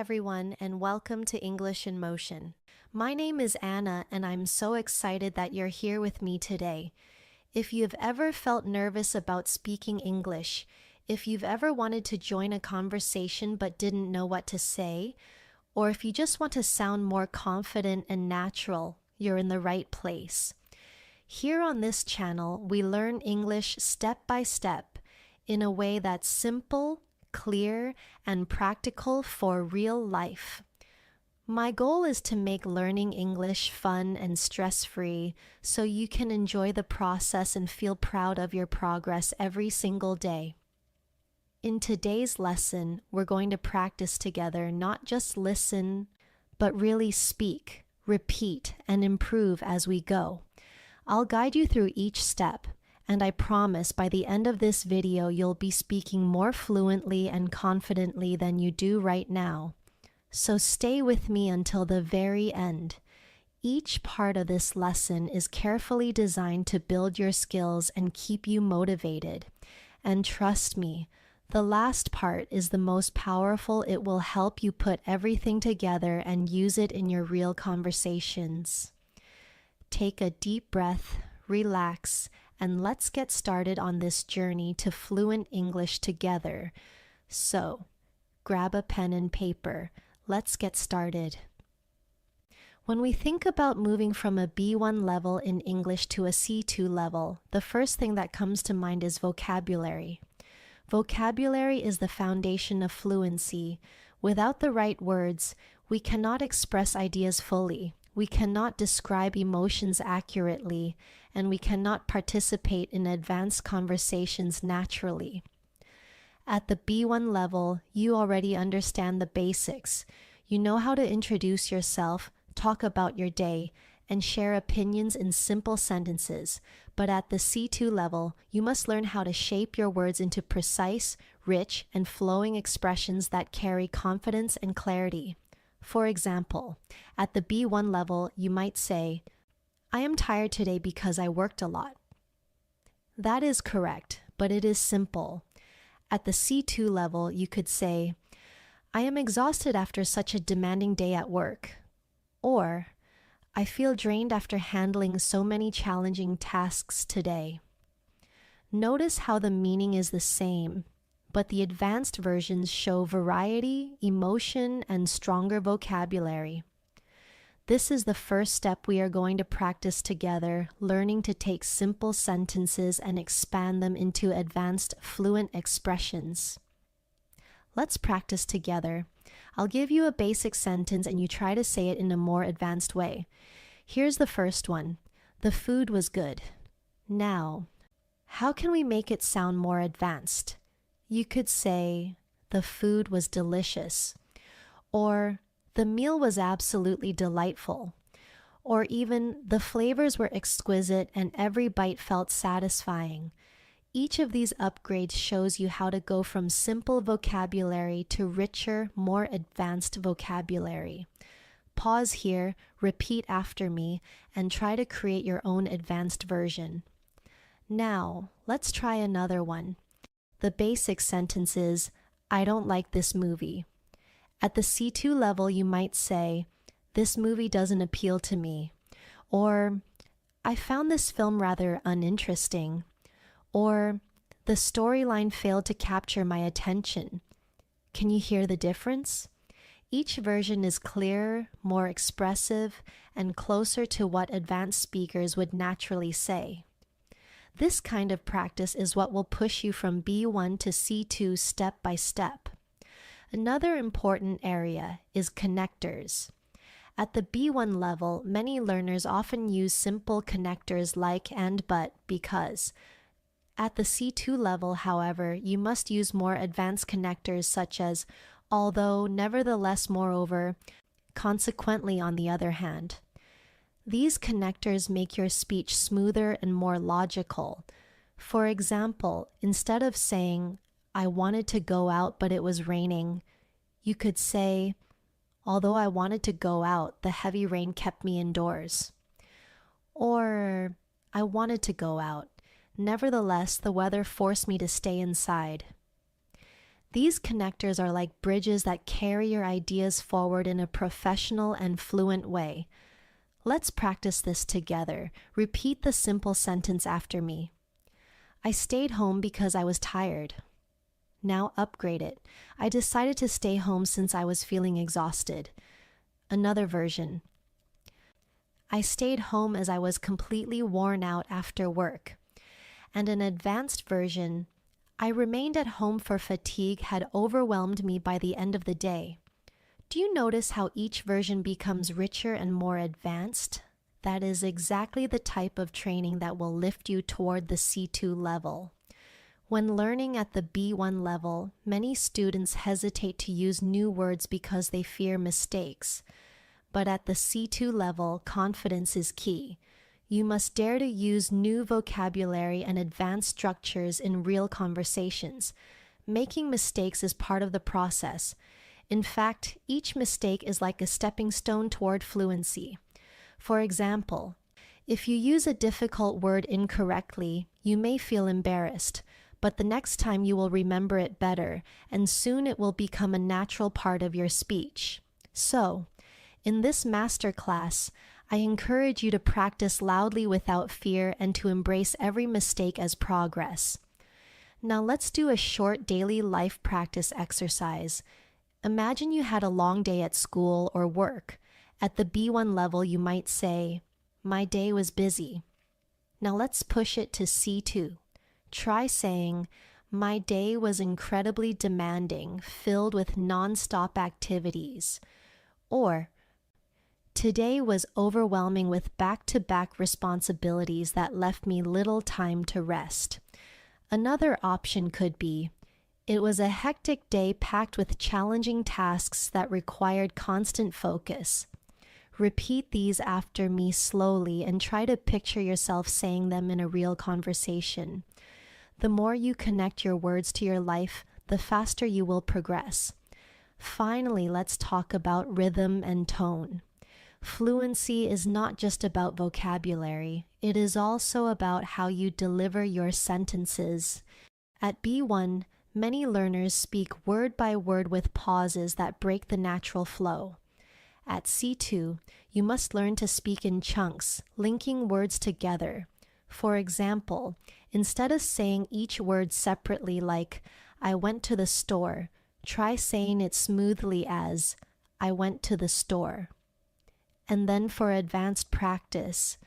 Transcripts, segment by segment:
everyone, and welcome to English in Motion. My name is Anna, and I'm so excited that you're here with me today. If you've ever felt nervous about speaking English, if you've ever wanted to join a conversation but didn't know what to say, or if you just want to sound more confident and natural, you're in the right place. Here on this channel, we learn English step by step in a way that's simple, clear, and practical for real life. My goal is to make learning English fun and stress-free so you can enjoy the process and feel proud of your progress every single day. In today's lesson, we're going to practice together, not just listen, but really speak, repeat, and improve as we go. I'll guide you through each step, and I promise by the end of this video you'll be speaking more fluently and confidently than you do right now. So stay with me until the very end. Each part of this lesson is carefully designed to build your skills and keep you motivated. And trust me, the last part is the most powerful. It will help you put everything together and use it in your real conversations. Take a deep breath, relax, and let's get started on this journey to fluent English together. So, grab a pen and paper. Let's get started. When we think about moving from a B1 level in English to a C2 level, the first thing that comes to mind is vocabulary. Vocabulary is the foundation of fluency. Without the right words, we cannot express ideas fully. We cannot describe emotions accurately, and we cannot participate in advanced conversations naturally. At the B1 level, you already understand the basics. You know how to introduce yourself, talk about your day, and share opinions in simple sentences. But at the C2 level, you must learn how to shape your words into precise, rich, and flowing expressions that carry confidence and clarity. For example, at the B1 level, you might say, "I am tired today because I worked a lot." That is correct, but it is simple. At the C2 level, you could say, "I am exhausted after such a demanding day at work." Or, "I feel drained after handling so many challenging tasks today." Notice how the meaning is the same, but the advanced versions show variety, emotion, and stronger vocabulary. This is the first step we are going to practice together, learning to take simple sentences and expand them into advanced, fluent expressions. Let's practice together. I'll give you a basic sentence and you try to say it in a more advanced way. Here's the first one. The food was good. Now, how can we make it sound more advanced? You could say, "The food was delicious," or "The meal was absolutely delightful," or even "The flavors were exquisite and every bite felt satisfying." Each of these upgrades shows you how to go from simple vocabulary to richer, more advanced vocabulary. Pause here, repeat after me, and try to create your own advanced version. Now, let's try another one. The basic sentence is, "I don't like this movie." At the C2 level, you might say, "This movie doesn't appeal to me," or "I found this film rather uninteresting," or "The storyline failed to capture my attention." Can you hear the difference? Each version is clearer, more expressive, and closer to what advanced speakers would naturally say. This kind of practice is what will push you from B1 to C2 step by step. Another important area is connectors. At the B1 level, many learners often use simple connectors like and, but, because. At the C2 level, however, you must use more advanced connectors such as although, nevertheless, moreover, consequently, on the other hand. These connectors make your speech smoother and more logical. For example, instead of saying, "I wanted to go out but it was raining," you could say, "Although I wanted to go out, the heavy rain kept me indoors." Or, "I wanted to go out. Nevertheless, the weather forced me to stay inside." These connectors are like bridges that carry your ideas forward in a professional and fluent way. Let's practice this together. Repeat the simple sentence after me. I stayed home because I was tired. Now upgrade it. I decided to stay home since I was feeling exhausted. Another version. I stayed home as I was completely worn out after work. And an advanced version. I remained at home for fatigue had overwhelmed me by the end of the day. Do you notice how each version becomes richer and more advanced? That is exactly the type of training that will lift you toward the C2 level. When learning at the B1 level, many students hesitate to use new words because they fear mistakes. But at the C2 level, confidence is key. You must dare to use new vocabulary and advanced structures in real conversations. Making mistakes is part of the process. In fact, each mistake is like a stepping stone toward fluency. For example, if you use a difficult word incorrectly, you may feel embarrassed, but the next time you will remember it better, and soon it will become a natural part of your speech. So, in this masterclass, I encourage you to practice loudly without fear and to embrace every mistake as progress. Now let's do a short daily life practice exercise. Imagine you had a long day at school or work. At the B1 level, you might say, "My day was busy." Now let's push it to C2. Try saying, "My day was incredibly demanding, filled with non-stop activities." Or, "Today was overwhelming with back-to-back responsibilities that left me little time to rest." Another option could be, "It was a hectic day packed with challenging tasks that required constant focus." Repeat these after me slowly and try to picture yourself saying them in a real conversation. The more you connect your words to your life, the faster you will progress. Finally, let's talk about rhythm and tone. Fluency is not just about vocabulary, it is also about how you deliver your sentences. At B1, many learners speak word by word with pauses that break the natural flow. At C2, you must learn to speak in chunks, linking words together. For example, instead of saying each word separately like, "I went to the store," try saying it smoothly as, "I went to the store." And then for advanced practice,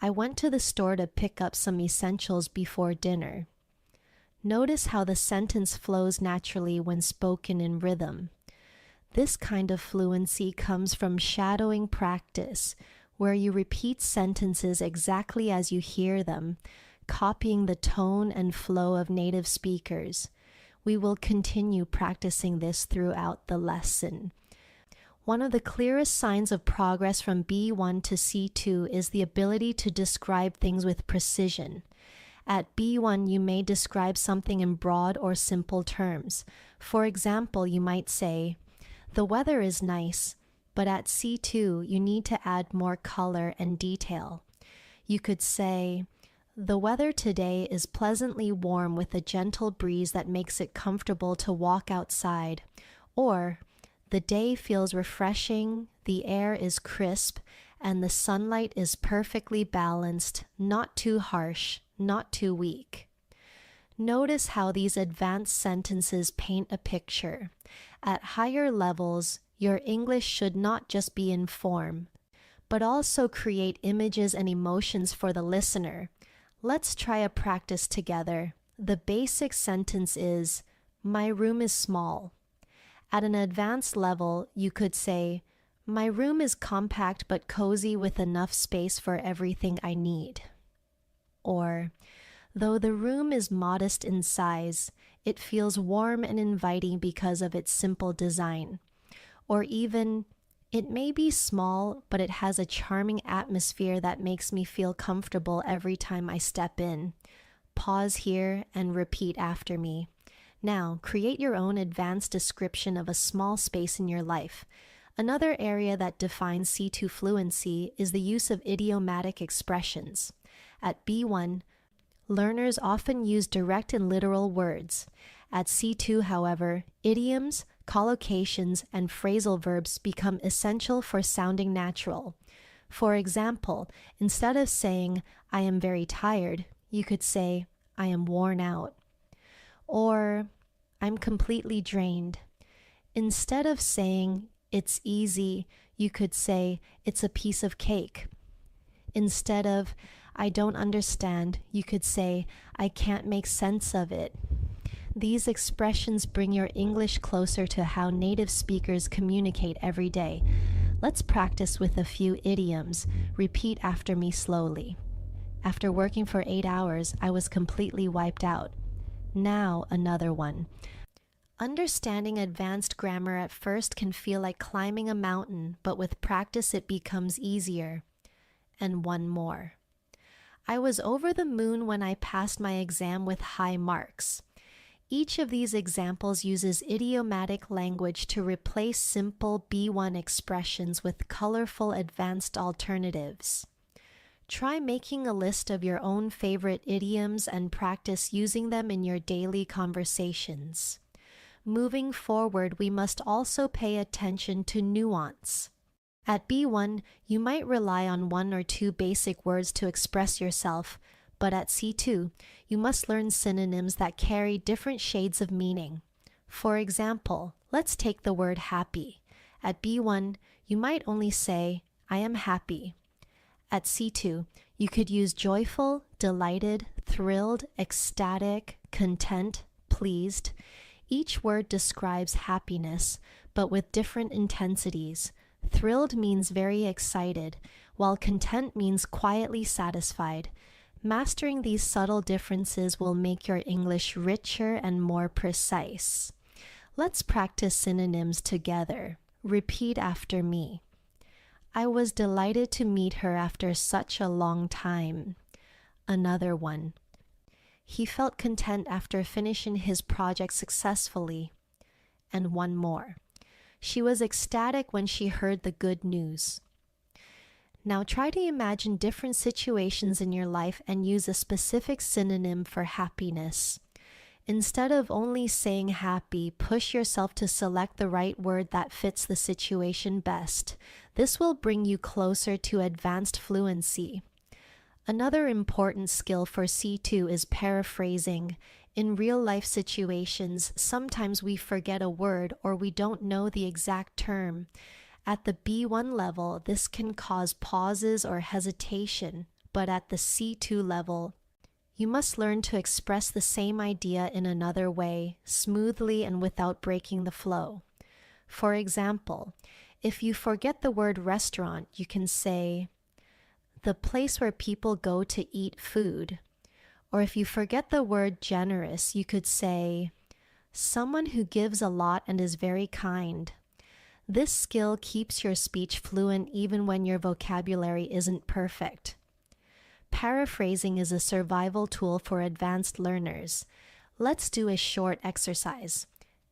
"I went to the store to pick up some essentials before dinner." Notice how the sentence flows naturally when spoken in rhythm. This kind of fluency comes from shadowing practice, where you repeat sentences exactly as you hear them, copying the tone and flow of native speakers. We will continue practicing this throughout the lesson. One of the clearest signs of progress from B1 to C2 is the ability to describe things with precision. At B1, you may describe something in broad or simple terms. For example, you might say, "The weather is nice," but at C2, you need to add more color and detail. You could say, "The weather today is pleasantly warm with a gentle breeze that makes it comfortable to walk outside," or, "The day feels refreshing, the air is crisp, and the sunlight is perfectly balanced, not too harsh, not too weak." Notice how these advanced sentences paint a picture. At higher levels, your English should not just be in form, but also create images and emotions for the listener. Let's try a practice together. The basic sentence is, "My room is small." At an advanced level, you could say, "My room is compact but cozy with enough space for everything I need." Or, "Though the room is modest in size, it feels warm and inviting because of its simple design." Or even, "It may be small, but it has a charming atmosphere that makes me feel comfortable every time I step in." Pause here and repeat after me. Now, create your own advanced description of a small space in your life. Another area that defines C2 fluency is the use of idiomatic expressions. At B1, learners often use direct and literal words. At C2, however, idioms, collocations, and phrasal verbs become essential for sounding natural. For example, instead of saying, I am very tired, you could say, I am worn out. Or, I'm completely drained. Instead of saying, it's easy, you could say, it's a piece of cake. Instead of, I don't understand, you could say, I can't make sense of it. These expressions bring your English closer to how native speakers communicate every day. Let's practice with a few idioms. Repeat after me slowly. After working for 8 hours, I was completely wiped out. Now, another one. Understanding advanced grammar at first can feel like climbing a mountain, but with practice it becomes easier. And one more. I was over the moon when I passed my exam with high marks. Each of these examples uses idiomatic language to replace simple B1 expressions with colorful advanced alternatives. Try making a list of your own favorite idioms and practice using them in your daily conversations. Moving forward, we must also pay attention to nuance. At B1, you might rely on 1 or 2 basic words to express yourself, but at C2, you must learn synonyms that carry different shades of meaning. For example, let's take the word happy. At B1, you might only say, I am happy. At C2, you could use joyful, delighted, thrilled, ecstatic, content, pleased. Each word describes happiness, but with different intensities. Thrilled means very excited, while content means quietly satisfied. Mastering these subtle differences will make your English richer and more precise. Let's practice synonyms together. Repeat after me. I was delighted to meet her after such a long time. Another one. He felt content after finishing his project successfully. And one more. She was ecstatic when she heard the good news. Now try to imagine different situations in your life and use a specific synonym for happiness. Instead of only saying happy, push yourself to select the right word that fits the situation best. This will bring you closer to advanced fluency. Another important skill for C2 is paraphrasing. In real-life situations, sometimes we forget a word or we don't know the exact term. At the B1 level, this can cause pauses or hesitation, but at the C2 level, you must learn to express the same idea in another way, smoothly and without breaking the flow. For example, if you forget the word restaurant, you can say, the place where people go to eat food. Or if you forget the word generous, you could say, someone who gives a lot and is very kind. This skill keeps your speech fluent even when your vocabulary isn't perfect. Paraphrasing is a survival tool for advanced learners. Let's do a short exercise.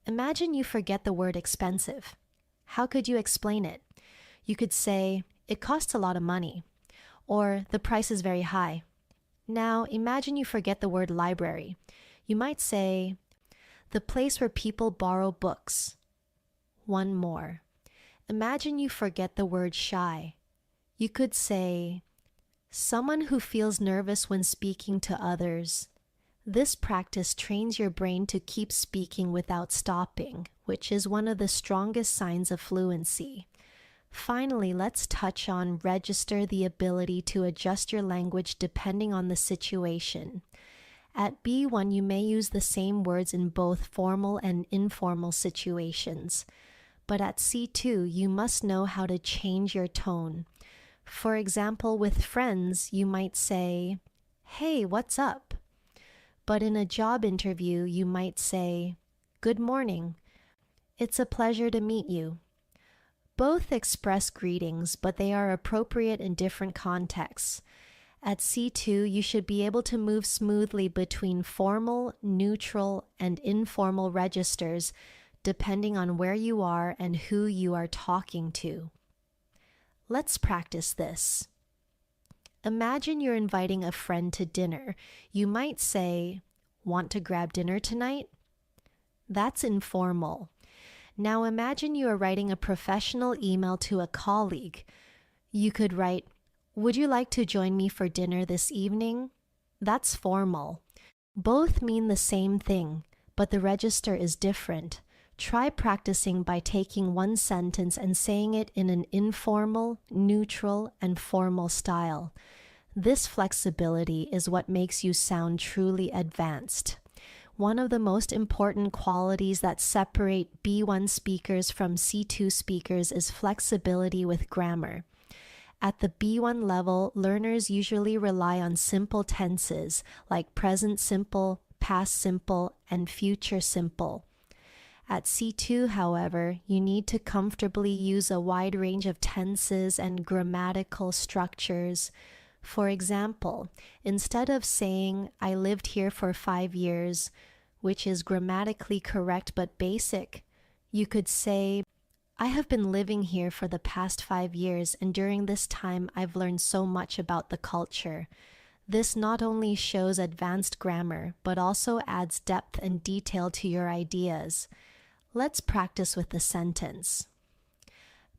Imagine you forget the word expensive. How could you explain it? You could say, it costs a lot of money, or the price is very high. Now imagine you forget the word library. You might say, the place where people borrow books. One more. Imagine you forget the word shy. You could say, someone who feels nervous when speaking to others. This practice trains your brain to keep speaking without stopping, which is one of the strongest signs of fluency. Finally, let's touch on register the ability to adjust your language depending on the situation. At B1, you may use the same words in both formal and informal situations. But at C2, you must know how to change your tone. For example, with friends, you might say, hey, what's up? But in a job interview, you might say, good morning. It's a pleasure to meet you. Both express greetings, but they are appropriate in different contexts. At C2, you should be able to move smoothly between formal, neutral, and informal registers, depending on where you are and who you are talking to. Let's practice this. Imagine you're inviting a friend to dinner. You might say, want to grab dinner tonight? That's informal. Now imagine you are writing a professional email to a colleague. You could write, "Would you like to join me for dinner this evening?" That's formal. Both mean the same thing, but the register is different. Try practicing by taking one sentence and saying it in an informal, neutral, and formal style. This flexibility is what makes you sound truly advanced. One of the most important qualities that separate B1 speakers from C2 speakers is flexibility with grammar. At the B1 level, learners usually rely on simple tenses like present simple, past simple, and future simple. At C2, however, you need to comfortably use a wide range of tenses and grammatical structures. For example, instead of saying, "I lived here for 5 years," which is grammatically correct but basic, you could say, "I have been living here for the past 5 years, and during this time I've learned so much about the culture." This not only shows advanced grammar, but also adds depth and detail to your ideas. Let's practice with the sentence.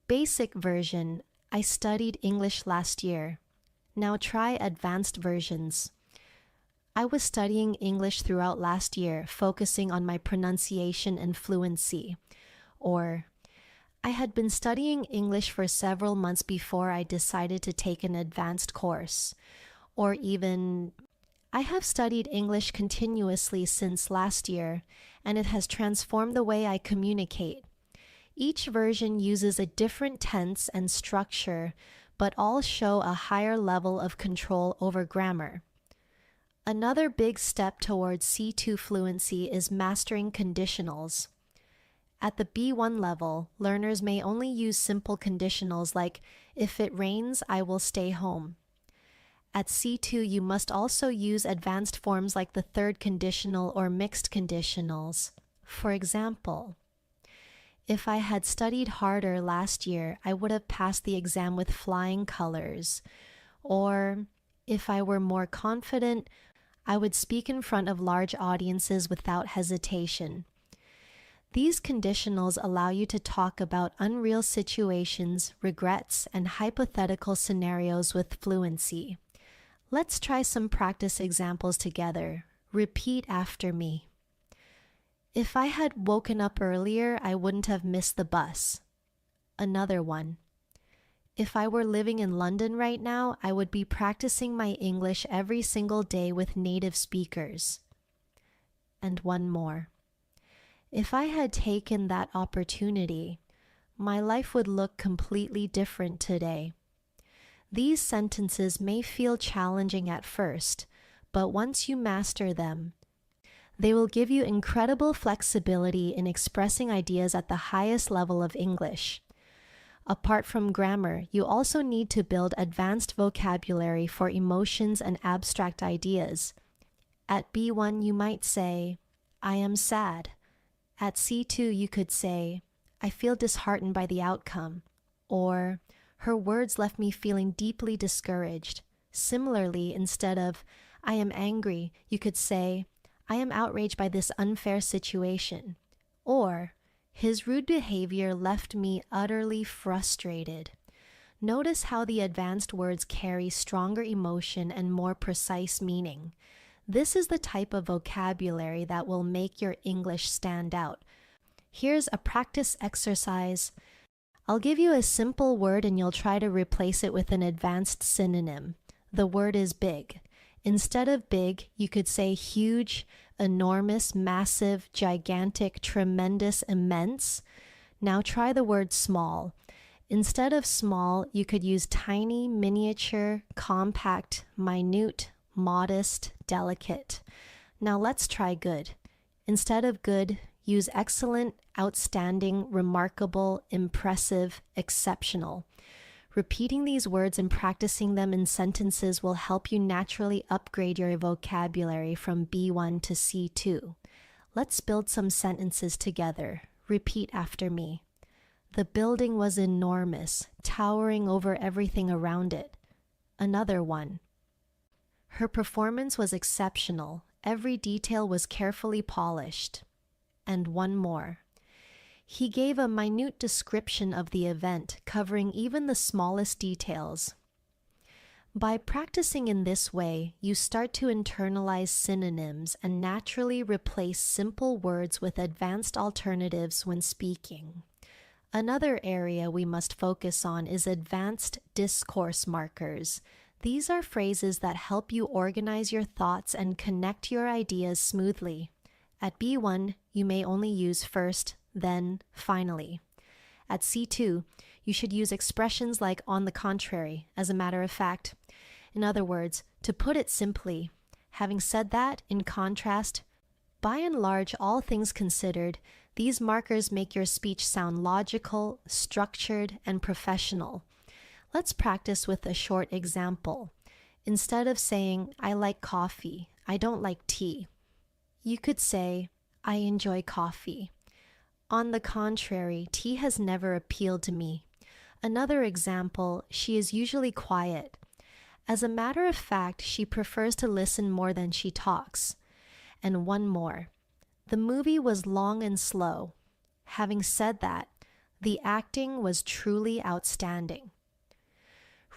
Basic version: I studied English last year. Now try advanced versions. I was studying English throughout last year, focusing on my pronunciation and fluency. Or, I had been studying English for several months before I decided to take an advanced course. Or even, I have studied English continuously since last year, and it has transformed the way I communicate. Each version uses a different tense and structure, but all show a higher level of control over grammar. Another big step towards C2 fluency is mastering conditionals. At the B1 level, learners may only use simple conditionals like, "If it rains, I will stay home." At C2, you must also use advanced forms like the third conditional or mixed conditionals. For example, "If I had studied harder last year, I would have passed the exam with flying colors." Or, "If I were more confident, I would speak in front of large audiences without hesitation." These conditionals allow you to talk about unreal situations, regrets, and hypothetical scenarios with fluency. Let's try some practice examples together. Repeat after me. "If I had woken up earlier, I wouldn't have missed the bus." Another one. "If I were living in London right now, I would be practicing my English every single day with native speakers." And one more. "If I had taken that opportunity, my life would look completely different today." These sentences may feel challenging at first, but once you master them, they will give you incredible flexibility in expressing ideas at the highest level of English. Apart from grammar, you also need to build advanced vocabulary for emotions and abstract ideas. At B1, you might say, "I am sad." At C2, you could say, "I feel disheartened by the outcome." Or, "Her words left me feeling deeply discouraged." Similarly, instead of, "I am angry," you could say, "I am outraged by this unfair situation." Or, "His rude behavior left me utterly frustrated." Notice how the advanced words carry stronger emotion and more precise meaning. This is the type of vocabulary that will make your English stand out. Here's a practice exercise. I'll give you a simple word and you'll try to replace it with an advanced synonym. The word is big. Instead of big, you could say huge, enormous, massive, gigantic, tremendous, immense. Now try the word small. Instead of small, you could use tiny, miniature, compact, minute, modest, delicate. Now let's try good. Instead of good, use excellent, outstanding, remarkable, impressive, exceptional. Repeating these words and practicing them in sentences will help you naturally upgrade your vocabulary from B1 to C2. Let's build some sentences together. Repeat after me. "The building was enormous, towering over everything around it." Another one. "Her performance was exceptional. Every detail was carefully polished." and one more. He gave a minute description of the event, covering even the smallest details. By practicing in this way, you start to internalize synonyms and naturally replace simple words with advanced alternatives when speaking. Another area we must focus on is advanced discourse markers. These are phrases that help you organize your thoughts and connect your ideas smoothly. At B1, you may only use first, then, finally. At C2, you should use expressions like on the contrary, as a matter of fact. In other words, to put it simply, having said that, in contrast, by and large, all things considered, these markers make your speech sound logical, structured, and professional. Let's practice with a short example. Instead of saying, I like coffee, I don't like tea, you could say, I enjoy coffee. On the contrary, tea has never appealed to me. Another example, she is usually quiet. As a matter of fact, she prefers to listen more than she talks. And one more. The movie was long and slow. Having said that, the acting was truly outstanding.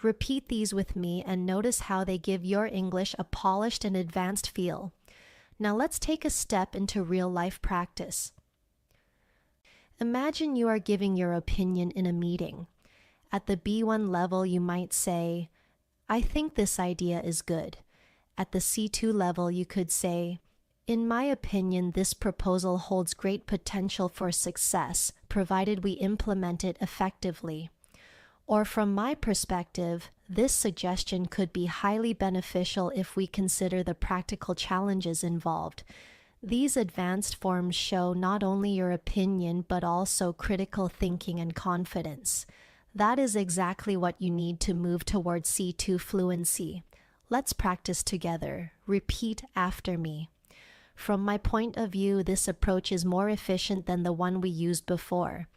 Repeat these with me and notice how they give your English a polished and advanced feel. Now let's take a step into real-life practice. Imagine you are giving your opinion in a meeting. At the B1 level, you might say, I think this idea is good. At the C2 level, you could say, in my opinion, this proposal holds great potential for success, provided we implement it effectively. Or from my perspective, this suggestion could be highly beneficial if we consider the practical challenges involved. These advanced forms show not only your opinion, but also critical thinking and confidence. That is exactly what you need to move towards C2 fluency. Let's practice together. Repeat after me. From my point of view, this approach is more efficient than the one we used before.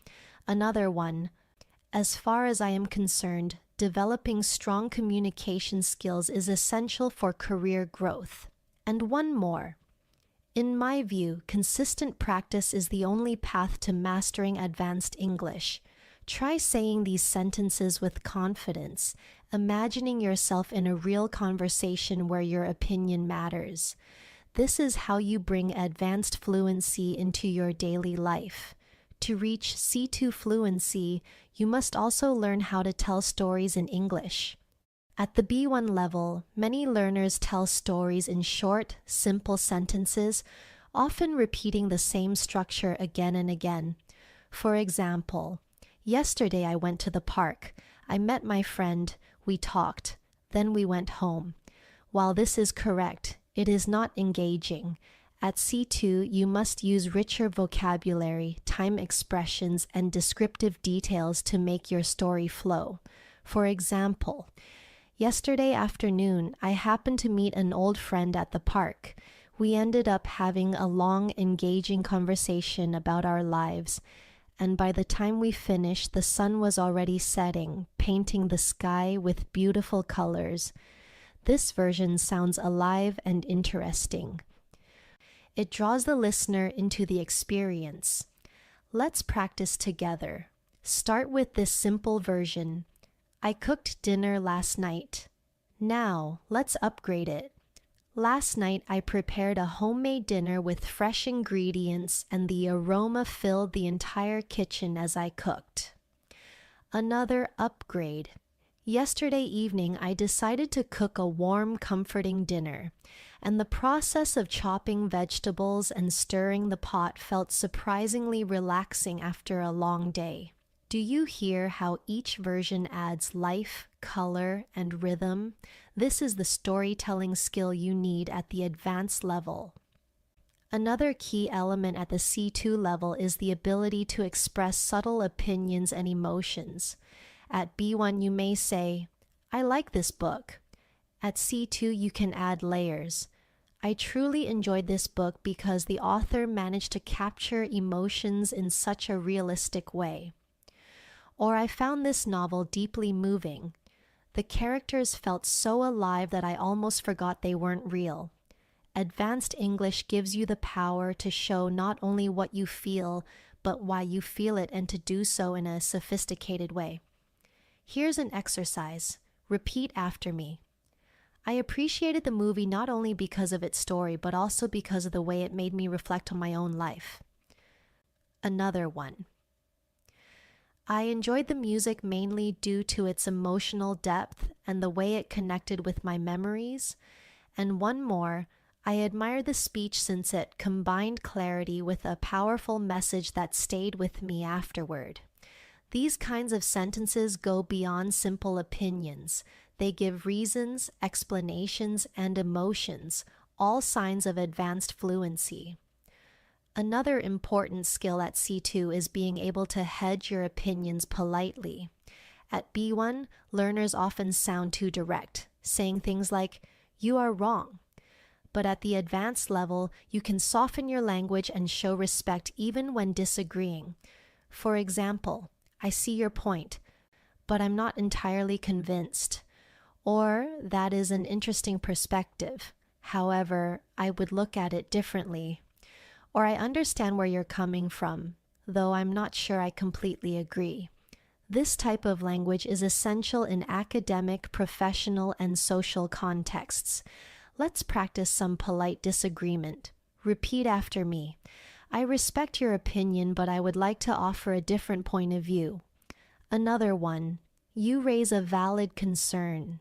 Another one. As far as I am concerned, developing strong communication skills is essential for career growth. And one more. In my view, consistent practice is the only path to mastering advanced English. Try saying these sentences with confidence, imagining yourself in a real conversation where your opinion matters. This is how you bring advanced fluency into your daily life. To reach C2 fluency, you must also learn how to tell stories in English. At the B1 level, many learners tell stories in short, simple sentences, often repeating the same structure again and again. For example, yesterday I went to the park. I met my friend. We talked. Then we went home. While this is correct, it is not engaging. At C2, you must use richer vocabulary, time expressions, and descriptive details to make your story flow. For example, yesterday afternoon, I happened to meet an old friend at the park. We ended up having a long, engaging conversation about our lives, and by the time we finished, the sun was already setting, painting the sky with beautiful colors. This version sounds alive and interesting. It draws the listener into the experience. Let's practice together. Start with this simple version. I cooked dinner last night. Now, let's upgrade it. Last night, I prepared a homemade dinner with fresh ingredients, and the aroma filled the entire kitchen as I cooked. Another upgrade. Yesterday evening, I decided to cook a warm, comforting dinner, and the process of chopping vegetables and stirring the pot felt surprisingly relaxing after a long day. Do you hear how each version adds life, color, and rhythm? This is the storytelling skill you need at the advanced level. Another key element at the C2 level is the ability to express subtle opinions and emotions. At B1, you may say, I like this book. At C2, you can add layers. I truly enjoyed this book because the author managed to capture emotions in such a realistic way. Or I found this novel deeply moving. The characters felt so alive that I almost forgot they weren't real. Advanced English gives you the power to show not only what you feel, but why you feel it, and to do so in a sophisticated way. Here's an exercise. Repeat after me. I appreciated the movie not only because of its story, but also because of the way it made me reflect on my own life. Another one. I enjoyed the music mainly due to its emotional depth and the way it connected with my memories. And one more, I admired the speech since it combined clarity with a powerful message that stayed with me afterward. These kinds of sentences go beyond simple opinions. They give reasons, explanations, and emotions, all signs of advanced fluency. Another important skill at C2 is being able to hedge your opinions politely. At B1, learners often sound too direct, saying things like, "You are wrong." But at the advanced level, you can soften your language and show respect even when disagreeing. For example, "I see your point, but I'm not entirely convinced." Or, "That is an interesting perspective. However, I would look at it differently." Or, "I understand where you're coming from, though I'm not sure I completely agree." This type of language is essential in academic, professional, and social contexts. Let's practice some polite disagreement. Repeat after me. I respect your opinion, but I would like to offer a different point of view. Another one. You raise a valid concern.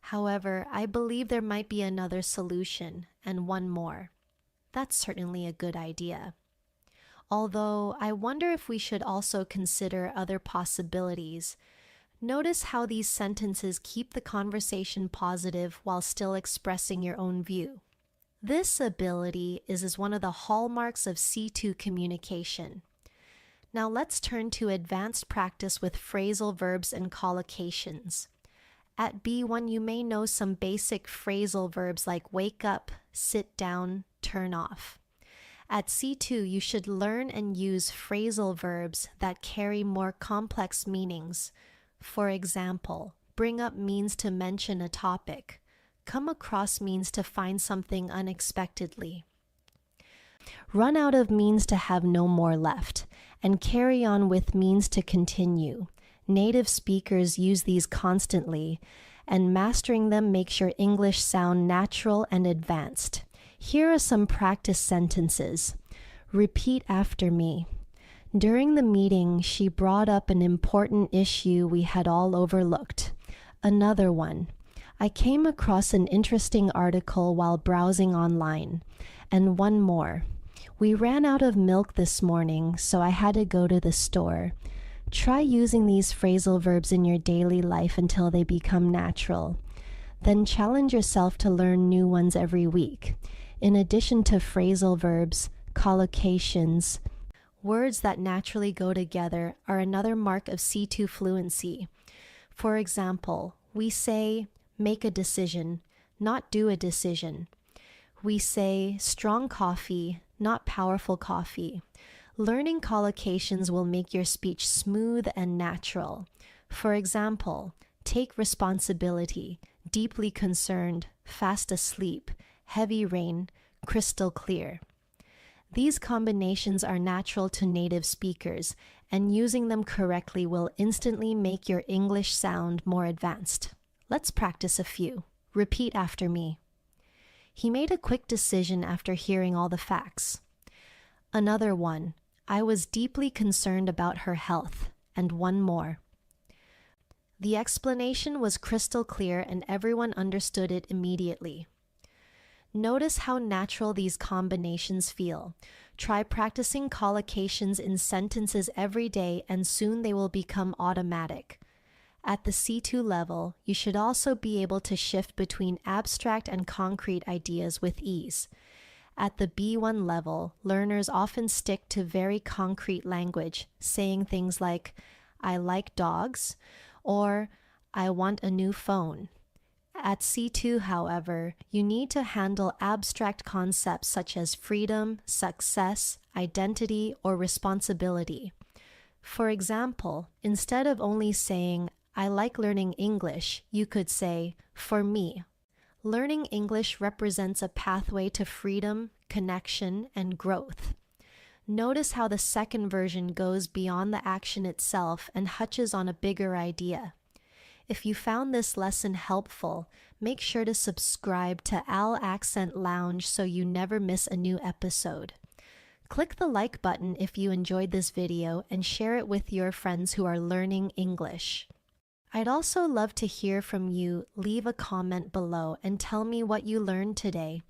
However, I believe there might be another solution. And one more. That's certainly a good idea. Although, I wonder if we should also consider other possibilities. Notice how these sentences keep the conversation positive while still expressing your own view. This ability is one of the hallmarks of C2 communication. Now let's turn to advanced practice with phrasal verbs and collocations. At B1, you may know some basic phrasal verbs like wake up, sit down, turn off. At C2, you should learn and use phrasal verbs that carry more complex meanings. For example, bring up means to mention a topic. Come across means to find something unexpectedly. Run out of means to have no more left, and carry on with means to continue. Native speakers use these constantly, and mastering them makes your English sound natural and advanced. Here are some practice sentences. Repeat after me. During the meeting, she brought up an important issue we had all overlooked. Another one. I came across an interesting article while browsing online. And one more. We ran out of milk this morning, so I had to go to the store. Try using these phrasal verbs in your daily life until they become natural. Then challenge yourself to learn new ones every week. In addition to phrasal verbs, collocations, words that naturally go together are another mark of C2 fluency. For example, we say, make a decision, not do a decision. We say, strong coffee, not powerful coffee. Learning collocations will make your speech smooth and natural. For example, take responsibility, deeply concerned, fast asleep, heavy rain, crystal clear. These combinations are natural to native speakers, and using them correctly will instantly make your English sound more advanced. Let's practice a few. Repeat after me. He made a quick decision after hearing all the facts. Another one. I was deeply concerned about her health. And one more. The explanation was crystal clear and everyone understood it immediately. Notice how natural these combinations feel. Try practicing collocations in sentences every day and soon they will become automatic. At the C2 level, you should also be able to shift between abstract and concrete ideas with ease. At the B1 level, learners often stick to very concrete language, saying things like, I like dogs, or I want a new phone. At C2, however, you need to handle abstract concepts such as freedom, success, identity, or responsibility. For example, instead of only saying, I like learning English, you could say, for me, Learning English represents a pathway to freedom, connection, and growth. Notice how the second version goes beyond the action itself and touches on a bigger idea. If you found this lesson helpful, make sure to subscribe to Al Accent Lounge so you never miss a new episode. Click the like button if you enjoyed this video and share it with your friends who are learning English. I'd also love to hear from you. Leave a comment below and tell me what you learned today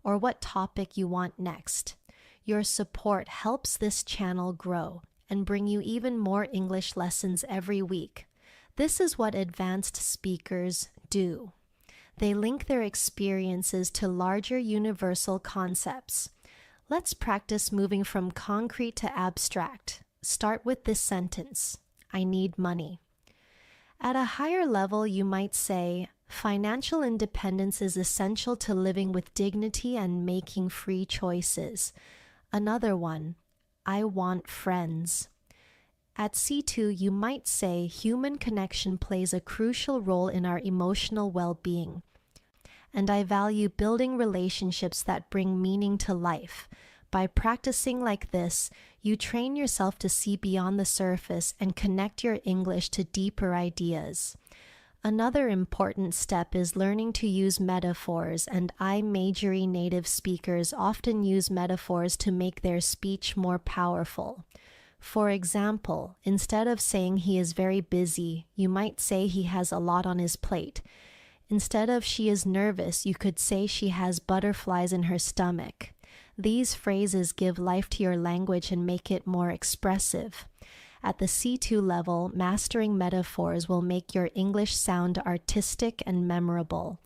or what topic you want next. Your support helps this channel grow and bring you even more English lessons every week. This is what advanced speakers do. They link their experiences to larger universal concepts. Let's practice moving from concrete to abstract. Start with this sentence: I need money. At a higher level, you might say, financial independence is essential to living with dignity and making free choices. Another one, I want friends. At C2, you might say human connection plays a crucial role in our emotional well-being, and I value building relationships that bring meaning to life. By practicing like this, you train yourself to see beyond the surface and connect your English to deeper ideas. Another important step is learning to use metaphors, and I-majory native speakers often use metaphors to make their speech more powerful. For example, instead of saying he is very busy, you might say he has a lot on his plate. Instead of she is nervous, you could say she has butterflies in her stomach. These phrases give life to your language and make it more expressive. At the C2 level, mastering metaphors will make your English sound artistic and memorable.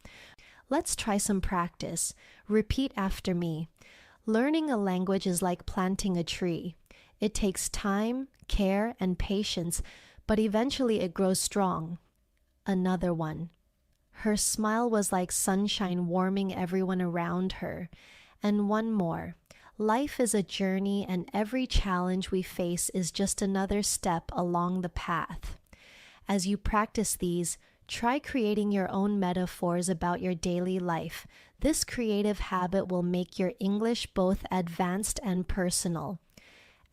Let's try some practice. Repeat after me. Learning a language is like planting a tree. It takes time, care, and patience, but eventually it grows strong. Another one. Her smile was like sunshine warming everyone around her. And one more. Life is a journey, and every challenge we face is just another step along the path. As you practice these, try creating your own metaphors about your daily life. This creative habit will make your English both advanced and personal.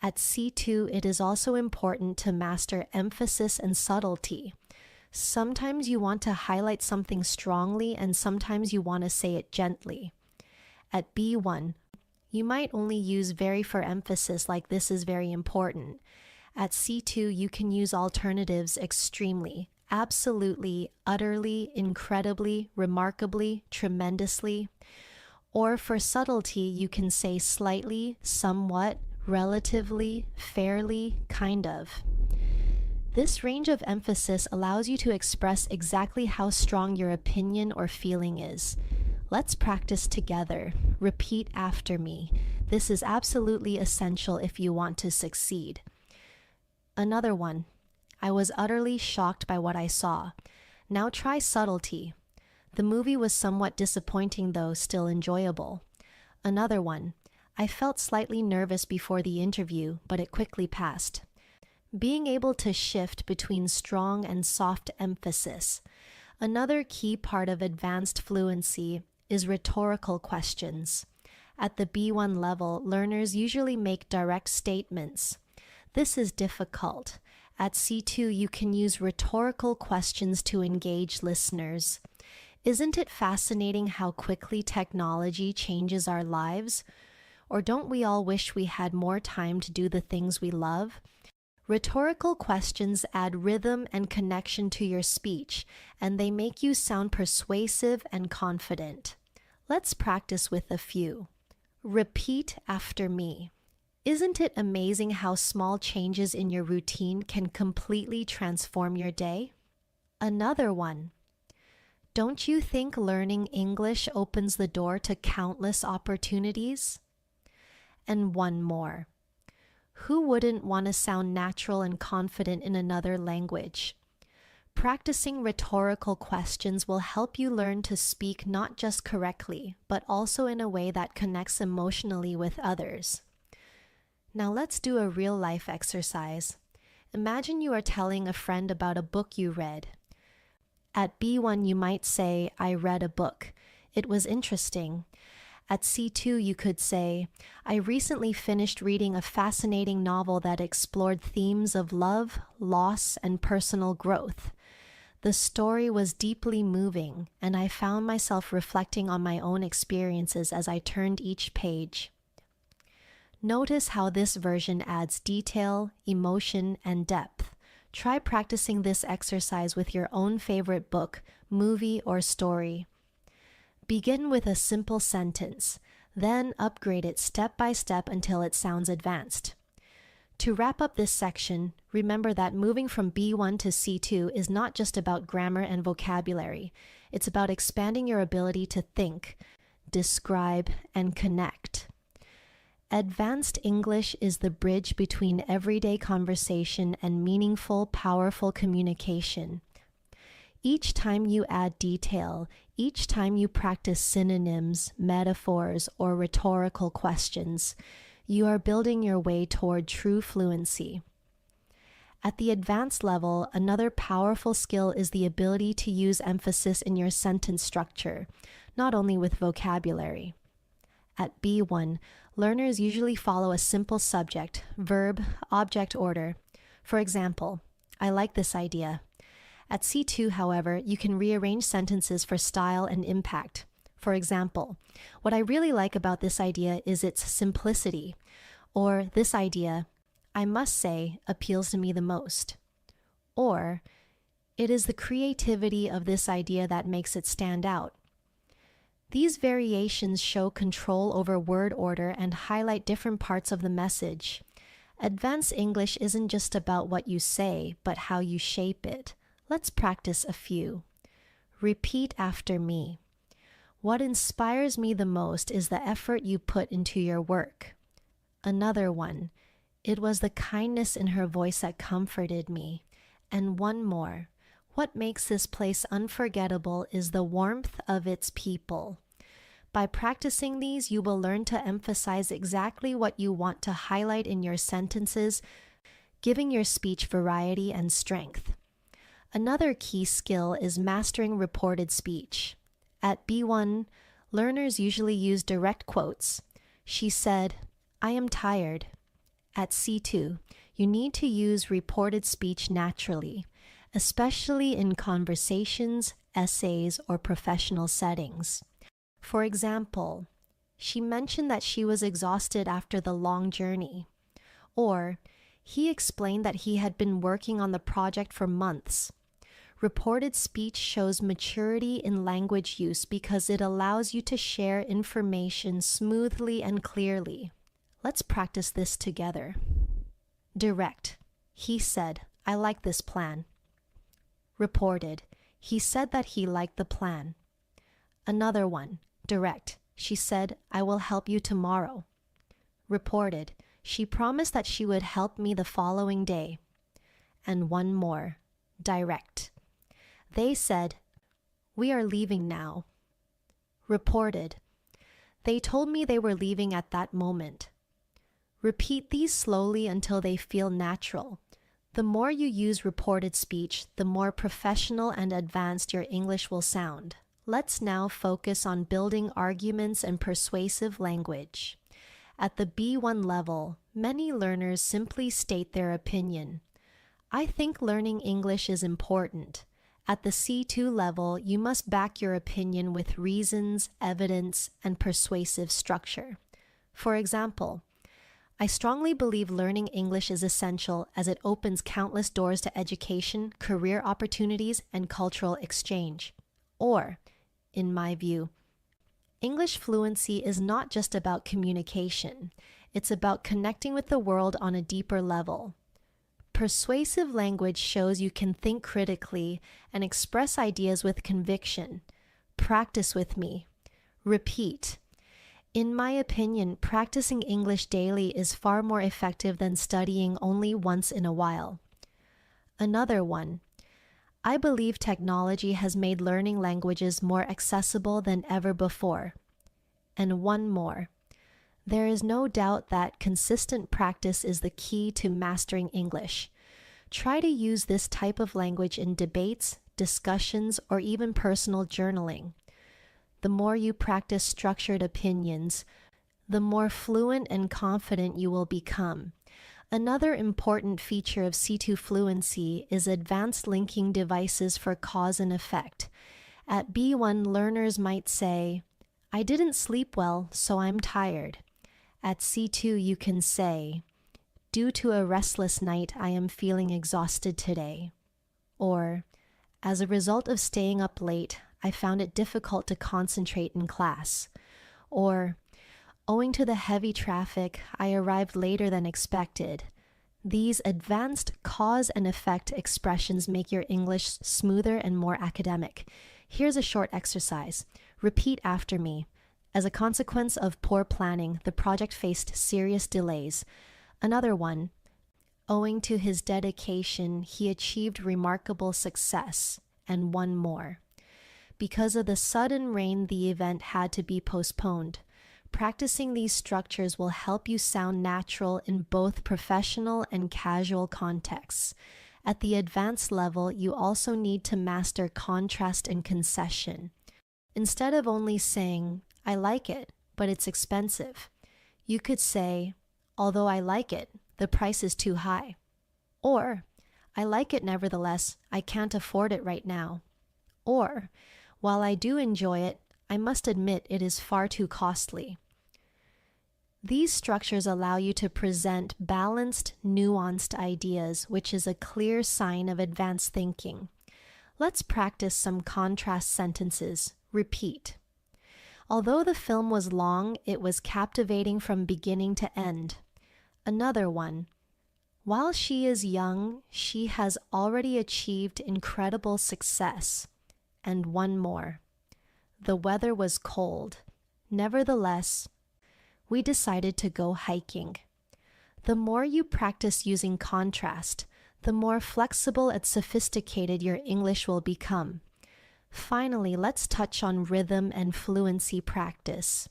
At C2, it is also important to master emphasis and subtlety. Sometimes you want to highlight something strongly, and sometimes you want to say it gently. At B1, you might only use very for emphasis, like this is very important. At C2, you can use alternatives extremely, absolutely, utterly, incredibly, remarkably, tremendously. Or for subtlety, you can say slightly, somewhat, relatively, fairly, kind of. This range of emphasis allows you to express exactly how strong your opinion or feeling is. Let's practice together. Repeat after me. This is absolutely essential if you want to succeed. Another one. I was utterly shocked by what I saw. Now try subtlety. The movie was somewhat disappointing, though still enjoyable. Another one. I felt slightly nervous before the interview, but it quickly passed. Being able to shift between strong and soft emphasis. Another key part of advanced fluency is rhetorical questions. At the B1 level, learners usually make direct statements. This is difficult. At C2, you can use rhetorical questions to engage listeners. Isn't it fascinating how quickly technology changes our lives? Or don't we all wish we had more time to do the things we love? Rhetorical questions add rhythm and connection to your speech, and they make you sound persuasive and confident. Let's practice with a few. Repeat after me. Isn't it amazing how small changes in your routine can completely transform your day? Another one. Don't you think learning English opens the door to countless opportunities? And one more. Who wouldn't want to sound natural and confident in another language? Practicing rhetorical questions will help you learn to speak not just correctly, but also in a way that connects emotionally with others. Now let's do a real-life exercise. Imagine you are telling a friend about a book you read. At B1, you might say, I read a book. It was interesting. At C2, you could say, I recently finished reading a fascinating novel that explored themes of love, loss, and personal growth. The story was deeply moving, and I found myself reflecting on my own experiences as I turned each page. Notice how this version adds detail, emotion, and depth. Try practicing this exercise with your own favorite book, movie, or story. Begin with a simple sentence, then upgrade it step by step until it sounds advanced. To wrap up this section, remember that moving from B1 to C2 is not just about grammar and vocabulary. It's about expanding your ability to think, describe, and connect. Advanced English is the bridge between everyday conversation and meaningful, powerful communication. Each time you add detail, each time you practice synonyms, metaphors, or rhetorical questions, you are building your way toward true fluency. At the advanced level, another powerful skill is the ability to use emphasis in your sentence structure, not only with vocabulary. At B1, learners usually follow a simple subject, verb, object order. For example, I like this idea. At C2, however, you can rearrange sentences for style and impact. For example, what I really like about this idea is its simplicity, or this idea, I must say, appeals to me the most. Or, it is the creativity of this idea that makes it stand out. These variations show control over word order and highlight different parts of the message. Advanced English isn't just about what you say, but how you shape it. Let's practice a few. Repeat after me. What inspires me the most is the effort you put into your work. Another one. It was the kindness in her voice that comforted me. And one more. What makes this place unforgettable is the warmth of its people. By practicing these, you will learn to emphasize exactly what you want to highlight in your sentences, giving your speech variety and strength. Another key skill is mastering reported speech. At B1, learners usually use direct quotes. She said, I am tired. At C2, you need to use reported speech naturally, especially in conversations, essays, or professional settings. For example, she mentioned that she was exhausted after the long journey. Or, he explained that he had been working on the project for months. Reported speech shows maturity in language use because it allows you to share information smoothly and clearly. Let's practice this together. Direct. He said, I like this plan. Reported. He said that he liked the plan. Another one. Direct. She said, I will help you tomorrow. Reported. She promised that she would help me the following day. And one more. Direct. They said, we are leaving now. Reported. They told me they were leaving at that moment. Repeat these slowly until they feel natural. The more you use reported speech, the more professional and advanced your English will sound. Let's now focus on building arguments and persuasive language. At the B1 level, many learners simply state their opinion. I think learning English is important. At the C2 level, you must back your opinion with reasons, evidence, and persuasive structure. For example, I strongly believe learning English is essential as it opens countless doors to education, career opportunities, and cultural exchange. Or, in my view, English fluency is not just about communication. It's about connecting with the world on a deeper level. Persuasive language shows you can think critically and express ideas with conviction. Practice with me. Repeat. In my opinion, practicing English daily is far more effective than studying only once in a while. Another one. I believe technology has made learning languages more accessible than ever before. And one more. There is no doubt that consistent practice is the key to mastering English. Try to use this type of language in debates, discussions, or even personal journaling. the more you practice structured opinions, the more fluent and confident you will become. Another important feature of C2 fluency is advanced linking devices for cause and effect. At B1, learners might say, "I didn't sleep well, so I'm tired." At C2, you can say, "Due to a restless night, I am feeling exhausted today." Or, "As a result of staying up late, I found it difficult to concentrate in class." Or, "Owing to the heavy traffic, I arrived later than expected." These advanced cause and effect expressions make your English smoother and more academic. Here's a short exercise. Repeat after me. As a consequence of poor planning, the project faced serious delays. Another one. Owing to his dedication, he achieved remarkable success. And one more. Because of the sudden rain, the event had to be postponed. Practicing these structures will help you sound natural in both professional and casual contexts. At the advanced level, you also need to master contrast and concession. Instead of only saying, "I like it, but it's expensive," you could say, "Although I like it, the price is too high." Or, "I like it nevertheless, I can't afford it right now." Or, "While I do enjoy it, I must admit it is far too costly." These structures allow you to present balanced, nuanced ideas, which is a clear sign of advanced thinking. Let's practice some contrast sentences. Repeat. Although the film was long, it was captivating from beginning to end. Another one. While she is young, she has already achieved incredible success. And one more. The weather was cold. Nevertheless, we decided to go hiking. The more you practice using contrast, the more flexible and sophisticated your English will become. Finally, let's touch on rhythm and fluency practice.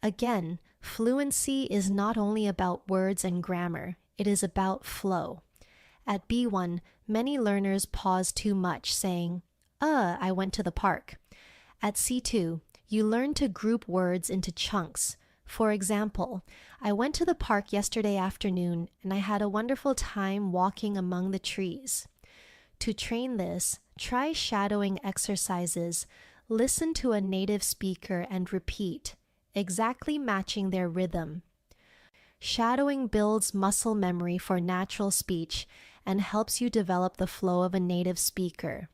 Again, fluency is not only about words and grammar, it is about flow. At B1, many learners pause too much, saying, I went to the park." At C2, you learn to group words into chunks. For example, "I went to the park yesterday afternoon and I had a wonderful time walking among the trees." To train this, try shadowing exercises. Listen to a native speaker and repeat, exactly matching their rhythm. Shadowing builds muscle memory for natural speech and helps you develop the flow of a native speaker.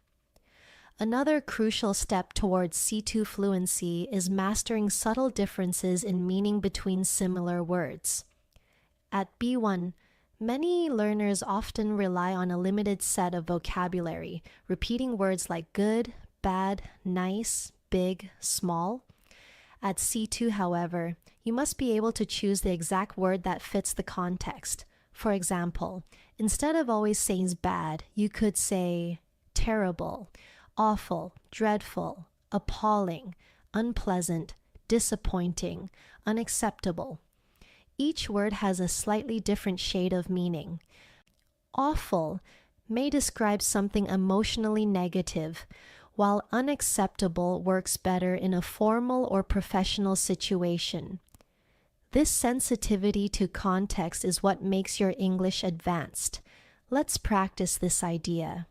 Another crucial step towards C2 fluency is mastering subtle differences in meaning between similar words. At B1, many learners often rely on a limited set of vocabulary, repeating words like good, bad, nice, big, small. At C2, however, you must be able to choose the exact word that fits the context. For example, instead of always saying bad, you could say terrible, awful, dreadful, appalling, unpleasant, disappointing, unacceptable. Each word has a slightly different shade of meaning. Awful may describe something emotionally negative, while unacceptable works better in a formal or professional situation. This sensitivity to context is what makes your English advanced. Let's practice this idea.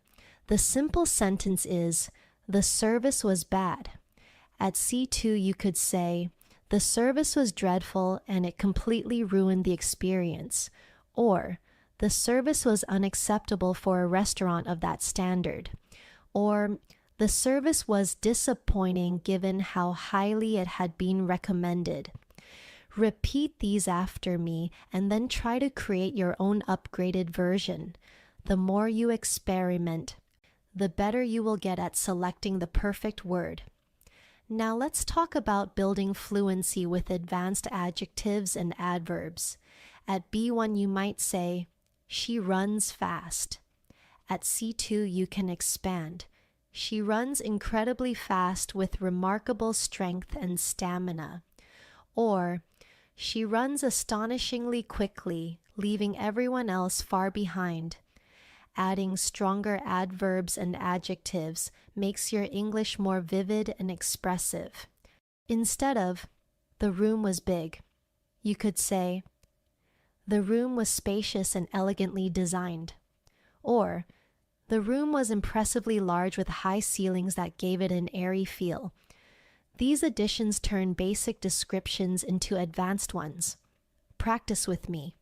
The simple sentence is, "The service was bad." At C2, you could say, "The service was dreadful and it completely ruined the experience." Or, "The service was unacceptable for a restaurant of that standard." Or, "The service was disappointing given how highly it had been recommended." Repeat these after me and then try to create your own upgraded version. The more you experiment, the better you will get at selecting the perfect word. Now let's talk about building fluency with advanced adjectives and adverbs. At B1, you might say, "She runs fast." At C2, you can expand. "She runs incredibly fast with remarkable strength and stamina." Or, "She runs astonishingly quickly, leaving everyone else far behind." Adding stronger adverbs and adjectives makes your English more vivid and expressive. Instead of, the room was big, you could say, the room was spacious and elegantly designed. Or, the room was impressively large with high ceilings that gave it an airy feel. These additions turn basic descriptions into advanced ones. Practice with me.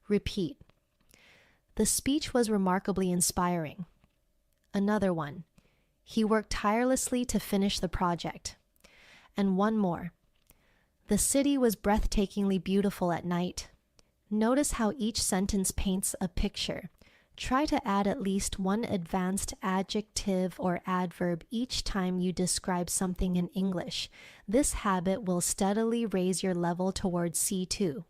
Repeat. The speech was remarkably inspiring. Another one. He worked tirelessly to finish the project. And one more. The city was breathtakingly beautiful at night. Notice how each sentence paints a picture. Try to add at least one advanced adjective or adverb each time you describe something in English. This habit will steadily raise your level towards C2.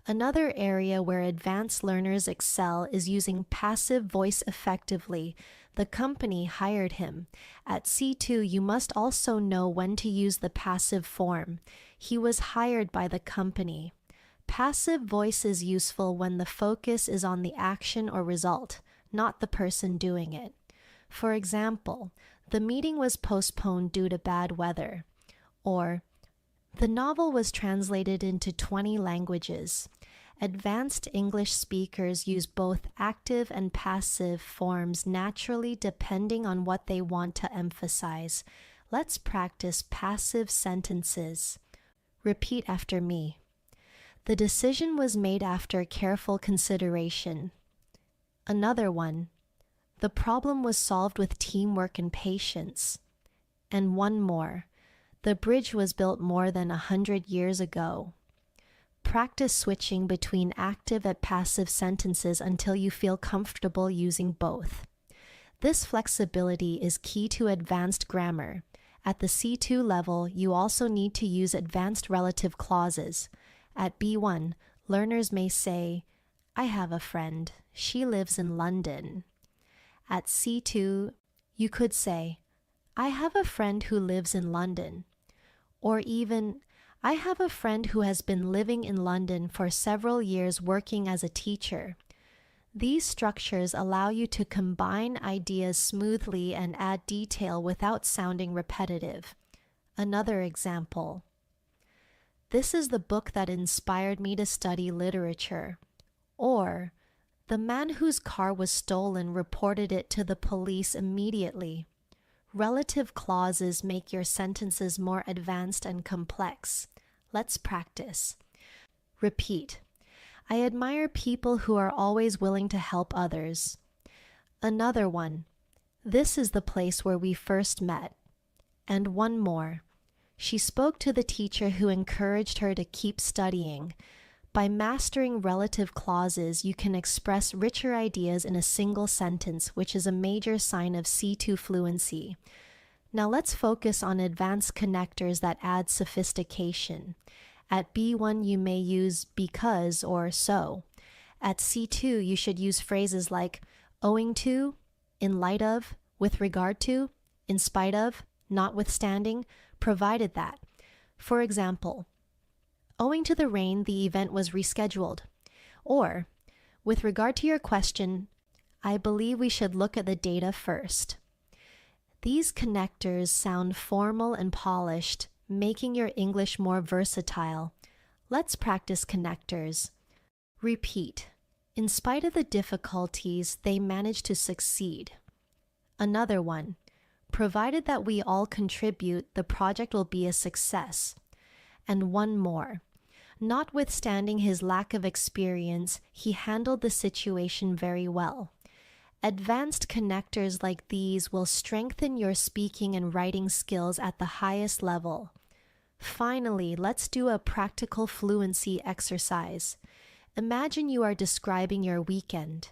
Another area where advanced learners excel is using passive voice effectively. The company hired him. At C2, you must also know when to use the passive form. He was hired by the company. Passive voice is useful when the focus is on the action or result, not the person doing it. For example, the meeting was postponed due to bad weather. Or, the novel was translated into 20 languages. Advanced English speakers use both active and passive forms naturally depending on what they want to emphasize. Let's practice passive sentences. Repeat after me. The decision was made after careful consideration. Another one. The problem was solved with teamwork and patience. And one more. The bridge was built more than 100 years ago. Practice switching between active and passive sentences until you feel comfortable using both. This flexibility is key to advanced grammar. At the C2 level, you also need to use advanced relative clauses. At B1, learners may say, I have a friend. She lives in London. At C2, you could say, I have a friend who lives in London. Or even, I have a friend who has been living in London for several years working as a teacher. These structures allow you to combine ideas smoothly and add detail without sounding repetitive. Another example. This is the book that inspired me to study literature. Or, the man whose car was stolen reported it to the police immediately. Relative clauses make your sentences more advanced and complex. Let's practice. Repeat. I admire people who are always willing to help others. Another one. This is the place where we first met. And one more. She spoke to the teacher who encouraged her to keep studying. By mastering relative clauses, you can express richer ideas in a single sentence, which is a major sign of C2 fluency. Now let's focus on advanced connectors that add sophistication. At B1, you may use because or so. At C2, you should use phrases like owing to, in light of, with regard to, in spite of, notwithstanding, provided that. For example, owing to the rain, the event was rescheduled. Or, with regard to your question, I believe we should look at the data first. These connectors sound formal and polished, making your English more versatile. Let's practice connectors. Repeat. In spite of the difficulties, they managed to succeed. Another one. Provided that we all contribute, the project will be a success. And one more. Notwithstanding his lack of experience, he handled the situation very well. Advanced connectors like these will strengthen your speaking and writing skills at the highest level. Finally, let's do a practical fluency exercise. Imagine you are describing your weekend.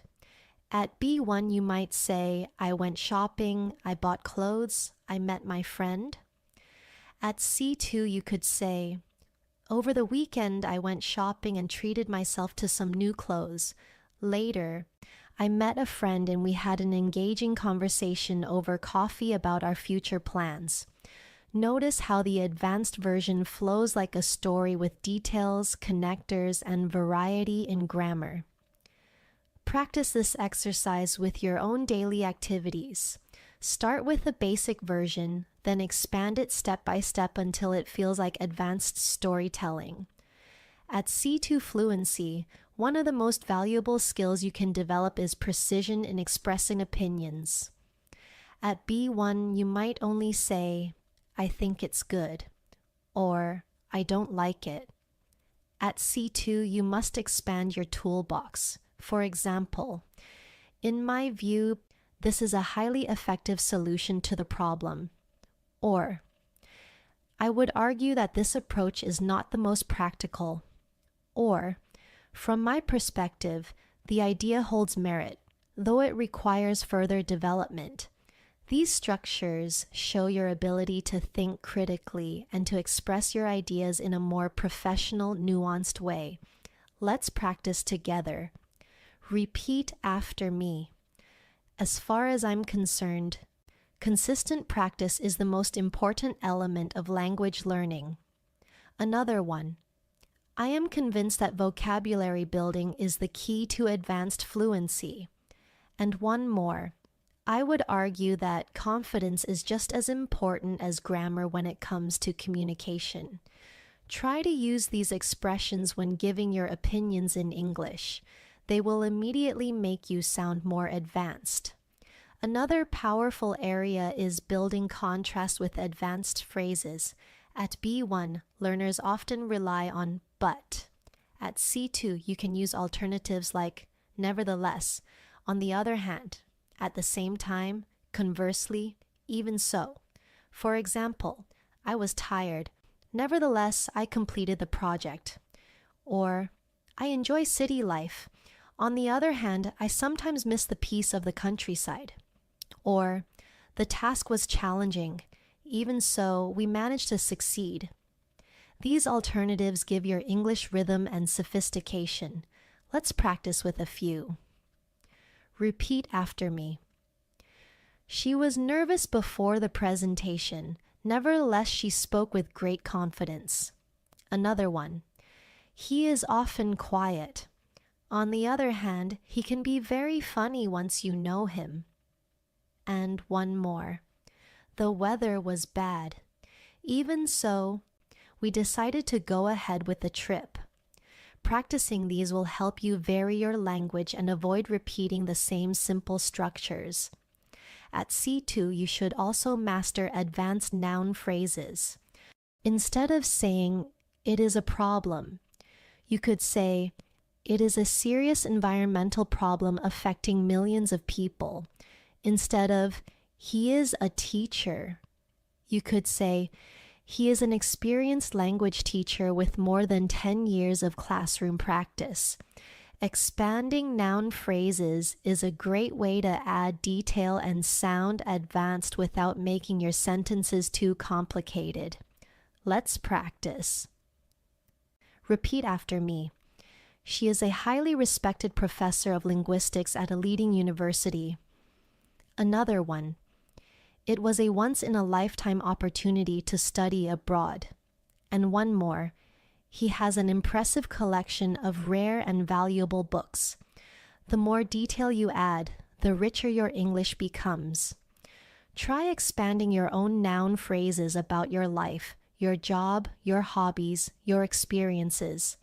At B1, you might say, I went shopping, I bought clothes, I met my friend. At C2, you could say, over the weekend, I went shopping and treated myself to some new clothes. Later, I met a friend and we had an engaging conversation over coffee about our future plans. Notice how the advanced version flows like a story with details, connectors, and variety in grammar. Practice this exercise with your own daily activities. Start with the basic version, then expand it step by step until it feels like advanced storytelling. At C2 Fluency, one of the most valuable skills you can develop is precision in expressing opinions. At B1, you might only say, "I think it's good," or "I don't like it." At C2, you must expand your toolbox. For example, "In my view, this is a highly effective solution to the problem." Or, "I would argue that this approach is not the most practical." Or, "From my perspective, the idea holds merit, though it requires further development." These structures show your ability to think critically and to express your ideas in a more professional, nuanced way. Let's practice together. Repeat after me. As far as I'm concerned, consistent practice is the most important element of language learning. Another one. I am convinced that vocabulary building is the key to advanced fluency. And one more. I would argue that confidence is just as important as grammar when it comes to communication. Try to use these expressions when giving your opinions in English. They will immediately make you sound more advanced. Another powerful area is building contrast with advanced phrases. At B1, learners often rely on but. At C2, you can use alternatives like nevertheless, on the other hand, at the same time, conversely, even so. For example, I was tired. Nevertheless, I completed the project. Or, I enjoy city life. On the other hand, I sometimes miss the peace of the countryside. Or, the task was challenging. Even so, we managed to succeed. These alternatives give your English rhythm and sophistication. Let's practice with a few. Repeat after me. She was nervous before the presentation. Nevertheless, she spoke with great confidence. Another one. He is often quiet. On the other hand, he can be very funny once you know him. And one more. The weather was bad. Even so, we decided to go ahead with the trip. Practicing these will help you vary your language and avoid repeating the same simple structures. At C2, you should also master advanced noun phrases. Instead of saying, "It is a problem," you could say, "It is a serious environmental problem affecting millions of people." Instead of, "He is a teacher," you could say, "He is an experienced language teacher with more than 10 years of classroom practice." Expanding noun phrases is a great way to add detail and sound advanced without making your sentences too complicated. Let's practice. Repeat after me. She is a highly respected professor of linguistics at a leading university. Another one. It was a once-in-a-lifetime opportunity to study abroad. And one more. He has an impressive collection of rare and valuable books. The more detail you add, the richer your English becomes. Try expanding your own noun phrases about your life, your job, your hobbies, your experiences.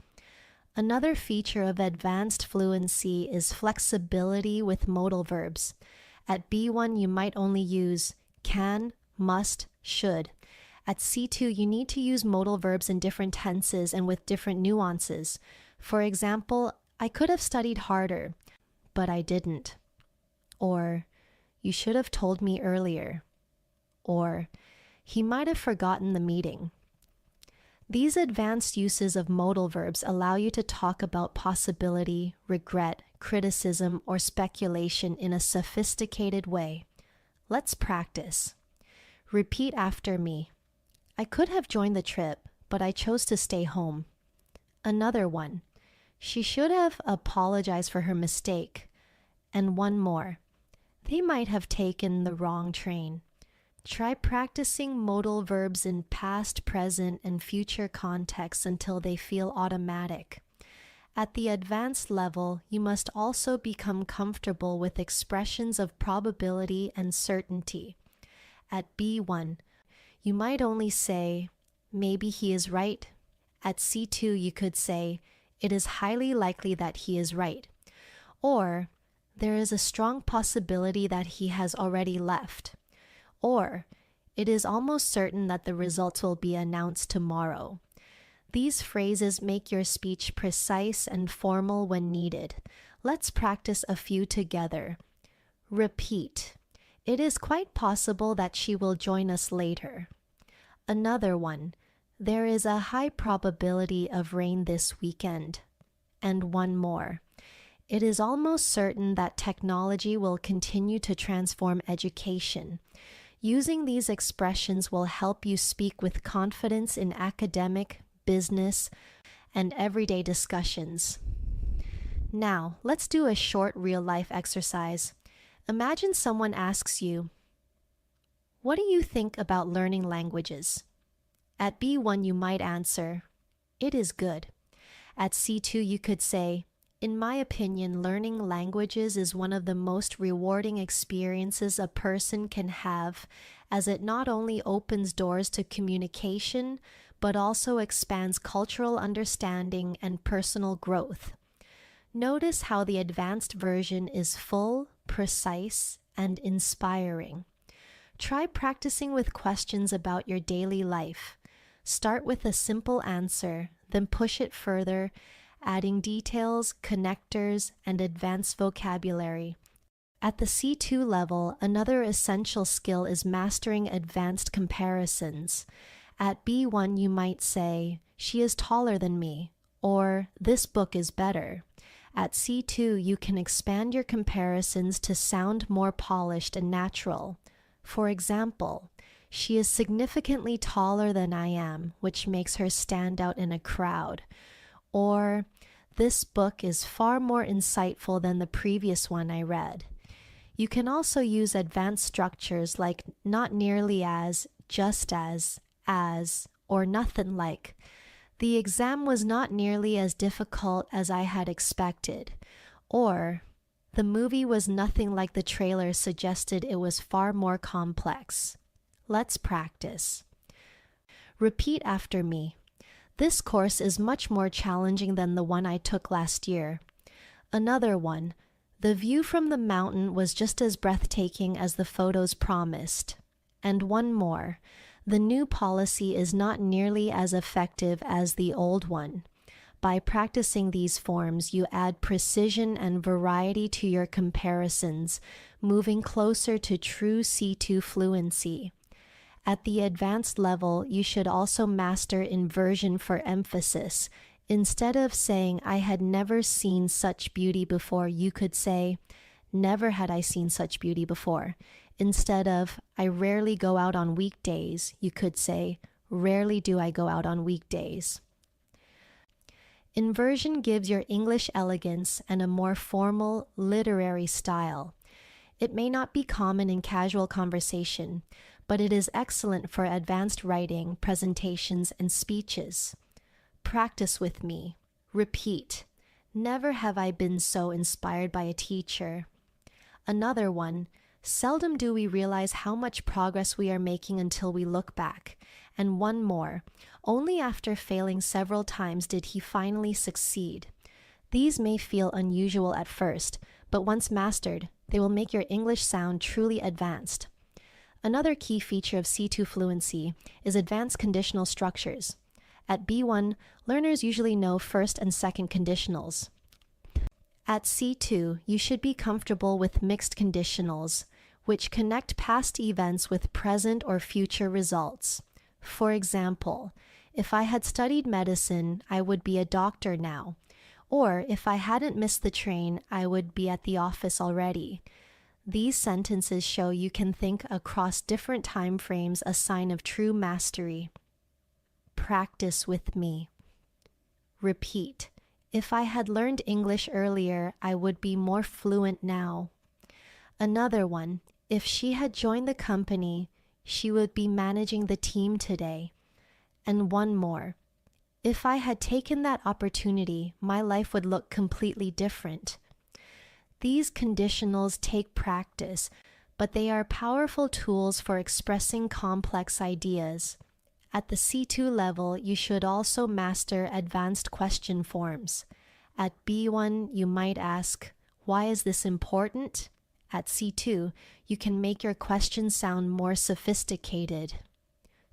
Another feature of advanced fluency is flexibility with modal verbs. At B1, you might only use can, must, should. At C2, you need to use modal verbs in different tenses and with different nuances. For example, I could have studied harder, but I didn't. Or, you should have told me earlier. Or, he might have forgotten the meeting. These advanced uses of modal verbs allow you to talk about possibility, regret, criticism, or speculation in a sophisticated way. Let's practice. Repeat after me. I could have joined the trip, but I chose to stay home. Another one. She should have apologized for her mistake. And one more. They might have taken the wrong train. Try practicing modal verbs in past, present, and future contexts until they feel automatic. At the advanced level, you must also become comfortable with expressions of probability and certainty. At B1, you might only say, maybe he is right. At C2, you could say, it is highly likely that he is right. Or, there is a strong possibility that he has already left. Or, it is almost certain that the results will be announced tomorrow. These phrases make your speech precise and formal when needed. Let's practice a few together. Repeat. It is quite possible that she will join us later. Another one. There is a high probability of rain this weekend. And one more. It is almost certain that technology will continue to transform education. Using these expressions will help you speak with confidence in academic, business, and everyday discussions. Now, let's do a short real-life exercise. Imagine someone asks you, what do you think about learning languages? At B1, you might answer, it is good. At C2, you could say, in my opinion, learning languages is one of the most rewarding experiences a person can have, as it not only opens doors to communication, but also expands cultural understanding and personal growth. Notice how the advanced version is full, precise, and inspiring. Try practicing with questions about your daily life. Start with a simple answer, then push it further, adding details, connectors, and advanced vocabulary. At the C2 level, another essential skill is mastering advanced comparisons. At B1, you might say, she is taller than me, or this book is better. At C2, you can expand your comparisons to sound more polished and natural. For example, she is significantly taller than I am, which makes her stand out in a crowd. Or, this book is far more insightful than the previous one I read. You can also use advanced structures like not nearly as, just as, or nothing like. The exam was not nearly as difficult as I had expected. Or, the movie was nothing like the trailer suggested, it was far more complex. Let's practice. Repeat after me. This course is much more challenging than the one I took last year. Another one. The view from the mountain was just as breathtaking as the photos promised. And one more. The new policy is not nearly as effective as the old one. By practicing these forms, you add precision and variety to your comparisons, moving closer to true C2 fluency. At the advanced level, you should also master inversion for emphasis. Instead of saying, I had never seen such beauty before, you could say, never had I seen such beauty before. Instead of, I rarely go out on weekdays, you could say, rarely do I go out on weekdays. Inversion gives your English elegance and a more formal, literary style. It may not be common in casual conversation, but it is excellent for advanced writing, presentations, and speeches. Practice with me. Repeat. Never have I been so inspired by a teacher. Another one. Seldom do we realize how much progress we are making until we look back. And one more. Only after failing several times did he finally succeed. These may feel unusual at first, but once mastered, they will make your English sound truly advanced. Another key feature of C2 fluency is advanced conditional structures. At B1, learners usually know first and second conditionals. At C2, you should be comfortable with mixed conditionals, which connect past events with present or future results. For example, if I had studied medicine, I would be a doctor now. Or if I hadn't missed the train, I would be at the office already. These sentences show you can think across different time frames, a sign of true mastery. Practice with me. Repeat. If I had learned English earlier, I would be more fluent now. Another one. If she had joined the company, she would be managing the team today. And one more. If I had taken that opportunity, my life would look completely different. These conditionals take practice, but they are powerful tools for expressing complex ideas. At the C2 level, you should also master advanced question forms. At B1, you might ask, "Why is this important?" At C2, you can make your question sound more sophisticated.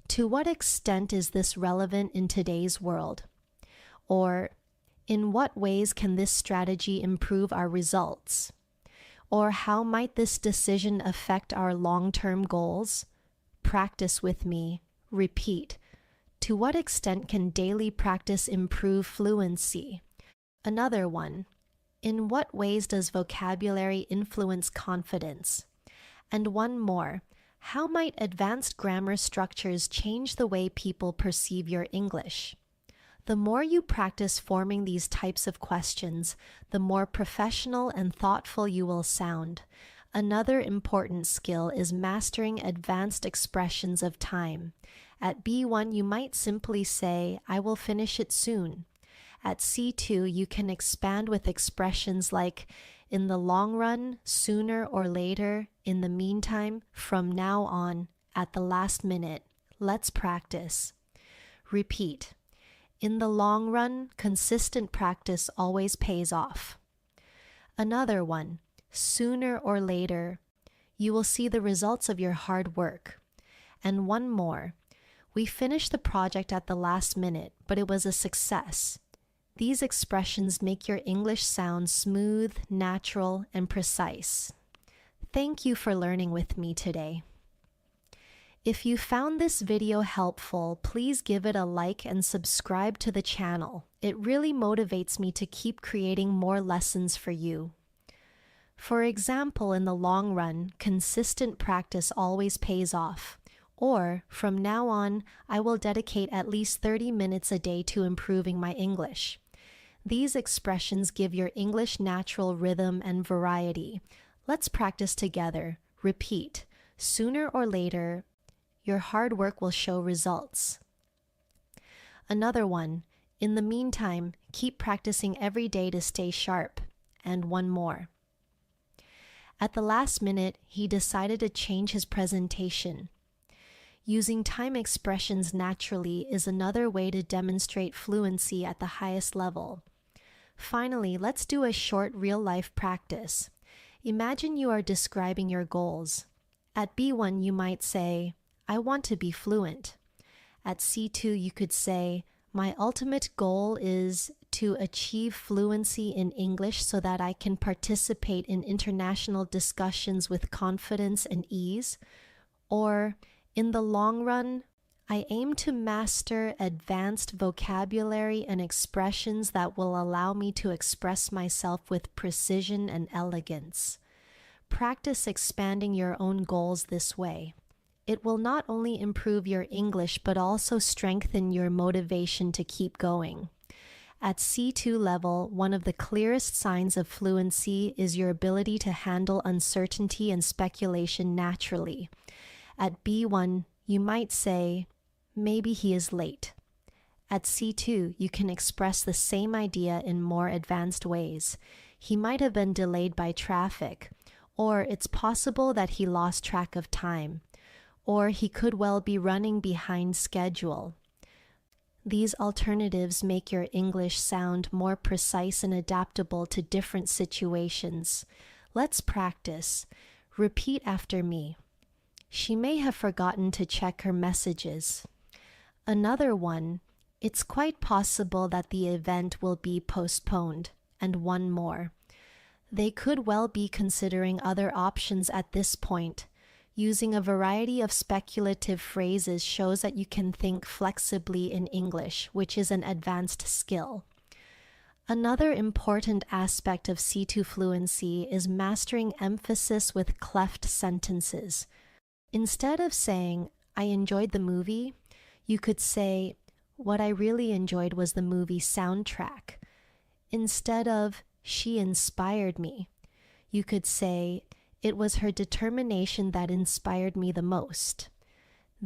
To what extent is this relevant in today's world? Or, in what ways can this strategy improve our results? Or how might this decision affect our long-term goals? Practice with me. Repeat. To what extent can daily practice improve fluency? Another one. In what ways does vocabulary influence confidence? And one more. How might advanced grammar structures change the way people perceive your English? The more you practice forming these types of questions, the more professional and thoughtful you will sound. Another important skill is mastering advanced expressions of time. At B1, you might simply say, "I will finish it soon." At C2, you can expand with expressions like, "in the long run," "sooner or later," "in the meantime," "from now on," "at the last minute." Let's practice. Repeat. In the long run, consistent practice always pays off. Another one. Sooner or later, you will see the results of your hard work. And one more. We finished the project at the last minute, but it was a success. These expressions make your English sound smooth, natural, and precise. Thank you for learning with me today. If you found this video helpful, please give it a like and subscribe to the channel. It really motivates me to keep creating more lessons for you. For example, in the long run, consistent practice always pays off. Or, from now on, I will dedicate at least 30 minutes a day to improving my English. These expressions give your English natural rhythm and variety. Let's practice together. Repeat. Sooner or later, your hard work will show results. Another one. In the meantime, keep practicing every day to stay sharp. And one more. At the last minute, he decided to change his presentation. Using time expressions naturally is another way to demonstrate fluency at the highest level. Finally, let's do a short real-life practice. Imagine you are describing your goals. At B1, you might say, "I want to be fluent." At C2, you could say, "My ultimate goal is to achieve fluency in English so that I can participate in international discussions with confidence and ease." Or, "In the long run, I aim to master advanced vocabulary and expressions that will allow me to express myself with precision and elegance." Practice expanding your own goals this way. It will not only improve your English but also strengthen your motivation to keep going. At C2 level, one of the clearest signs of fluency is your ability to handle uncertainty and speculation naturally. At B1, you might say, "Maybe he is late." At C2, you can express the same idea in more advanced ways. "He might have been delayed by traffic," or "it's possible that he lost track of time," or "he could well be running behind schedule." These alternatives make your English sound more precise and adaptable to different situations. Let's practice. Repeat after me. "She may have forgotten to check her messages." Another one. "It's quite possible that the event will be postponed." And one more. "They could well be considering other options at this point." Using a variety of speculative phrases shows that you can think flexibly in English, which is an advanced skill. Another important aspect of C2 fluency is mastering emphasis with cleft sentences. Instead of saying, "I enjoyed the movie," you could say, "What I really enjoyed was the movie soundtrack." Instead of, "She inspired me," you could say, "It was her determination that inspired me the most."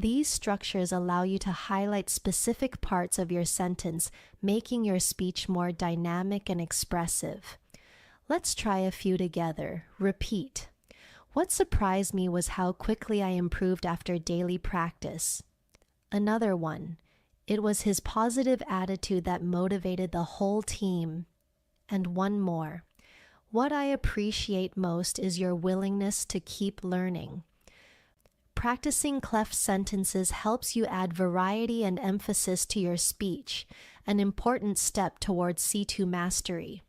These structures allow you to highlight specific parts of your sentence, making your speech more dynamic and expressive. Let's try a few together. Repeat. What surprised me was how quickly I improved after daily practice. Another one. It was his positive attitude that motivated the whole team. And one more. What I appreciate most is your willingness to keep learning. Practicing cleft sentences helps you add variety and emphasis to your speech, an important step towards C2 mastery.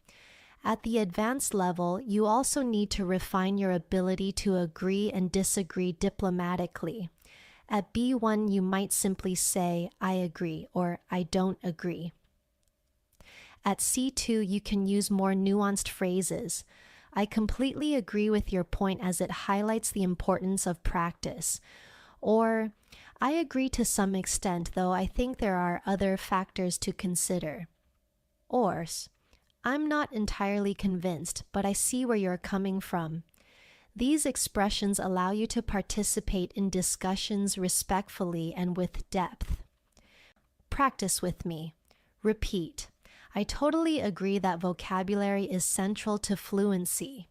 At the advanced level, you also need to refine your ability to agree and disagree diplomatically. At B1, you might simply say, I agree, or I don't agree. At C2, you can use more nuanced phrases. I completely agree with your point as it highlights the importance of practice. Or, I agree to some extent, though I think there are other factors to consider. Or, I'm not entirely convinced, but I see where you're coming from. These expressions allow you to participate in discussions respectfully and with depth. Practice with me. Repeat. I totally agree that vocabulary is central to fluency.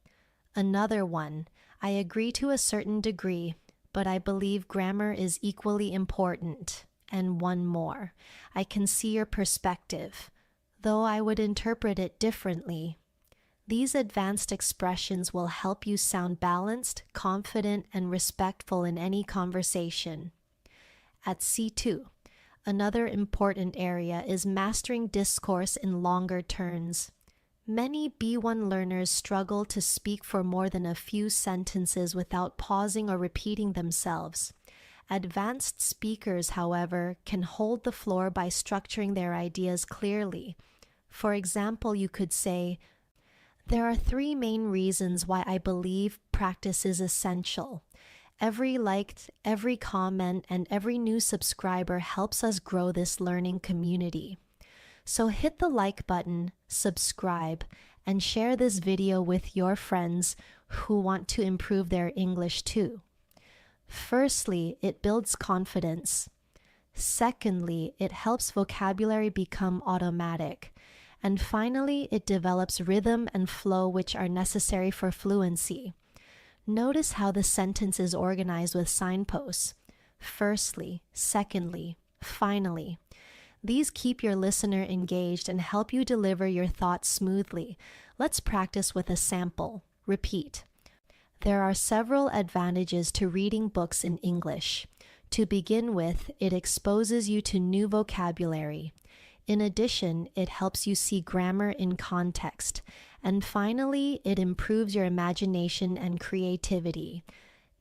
Another one. I agree to a certain degree, but I believe grammar is equally important. And one more. I can see your perspective, though I would interpret it differently. These advanced expressions will help you sound balanced, confident, and respectful in any conversation. At C2, another important area is mastering discourse in longer turns. Many B1 learners struggle to speak for more than a few sentences without pausing or repeating themselves. Advanced speakers, however, can hold the floor by structuring their ideas clearly. For example, you could say, there are 3 main reasons why I believe practice is essential. Every liked, every comment, and every new subscriber helps us grow this learning community. So hit the like button, subscribe, and share this video with your friends who want to improve their English too. Firstly, it builds confidence. Secondly, it helps vocabulary become automatic. And finally, it develops rhythm and flow which are necessary for fluency. Notice how the sentence is organized with signposts. Firstly, secondly, finally. These keep your listener engaged and help you deliver your thoughts smoothly. Let's practice with a sample. Repeat. There are several advantages to reading books in English. To begin with, it exposes you to new vocabulary. In addition, it helps you see grammar in context. And finally, it improves your imagination and creativity.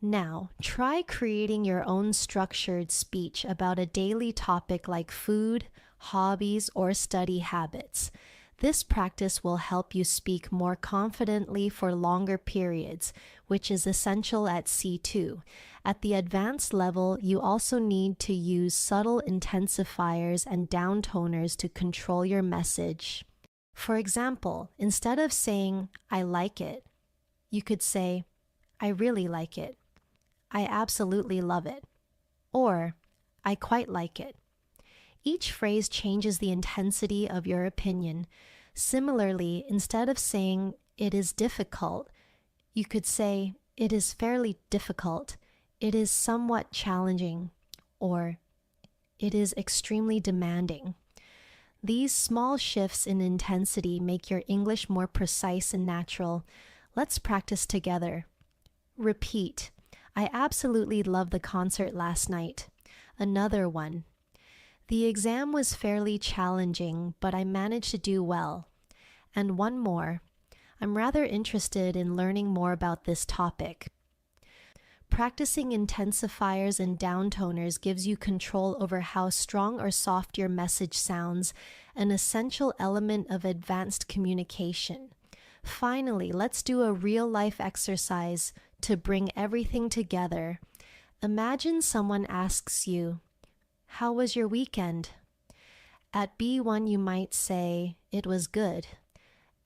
Now, try creating your own structured speech about a daily topic like food, hobbies, or study habits. This practice will help you speak more confidently for longer periods, which is essential at C2. At the advanced level, you also need to use subtle intensifiers and downtoners to control your message. For example, instead of saying, I like it, you could say, I really like it. I absolutely love it. Or, I quite like it. Each phrase changes the intensity of your opinion. Similarly, instead of saying, it is difficult, you could say, it is fairly difficult, it is somewhat challenging, or it is extremely demanding. These small shifts in intensity make your English more precise and natural. Let's practice together. Repeat. I absolutely loved the concert last night. Another one. The exam was fairly challenging, but I managed to do well. And one more. I'm rather interested in learning more about this topic. Practicing intensifiers and downtoners gives you control over how strong or soft your message sounds, an essential element of advanced communication. Finally, let's do a real-life exercise to bring everything together. Imagine someone asks you, how was your weekend? At B1, you might say, it was good.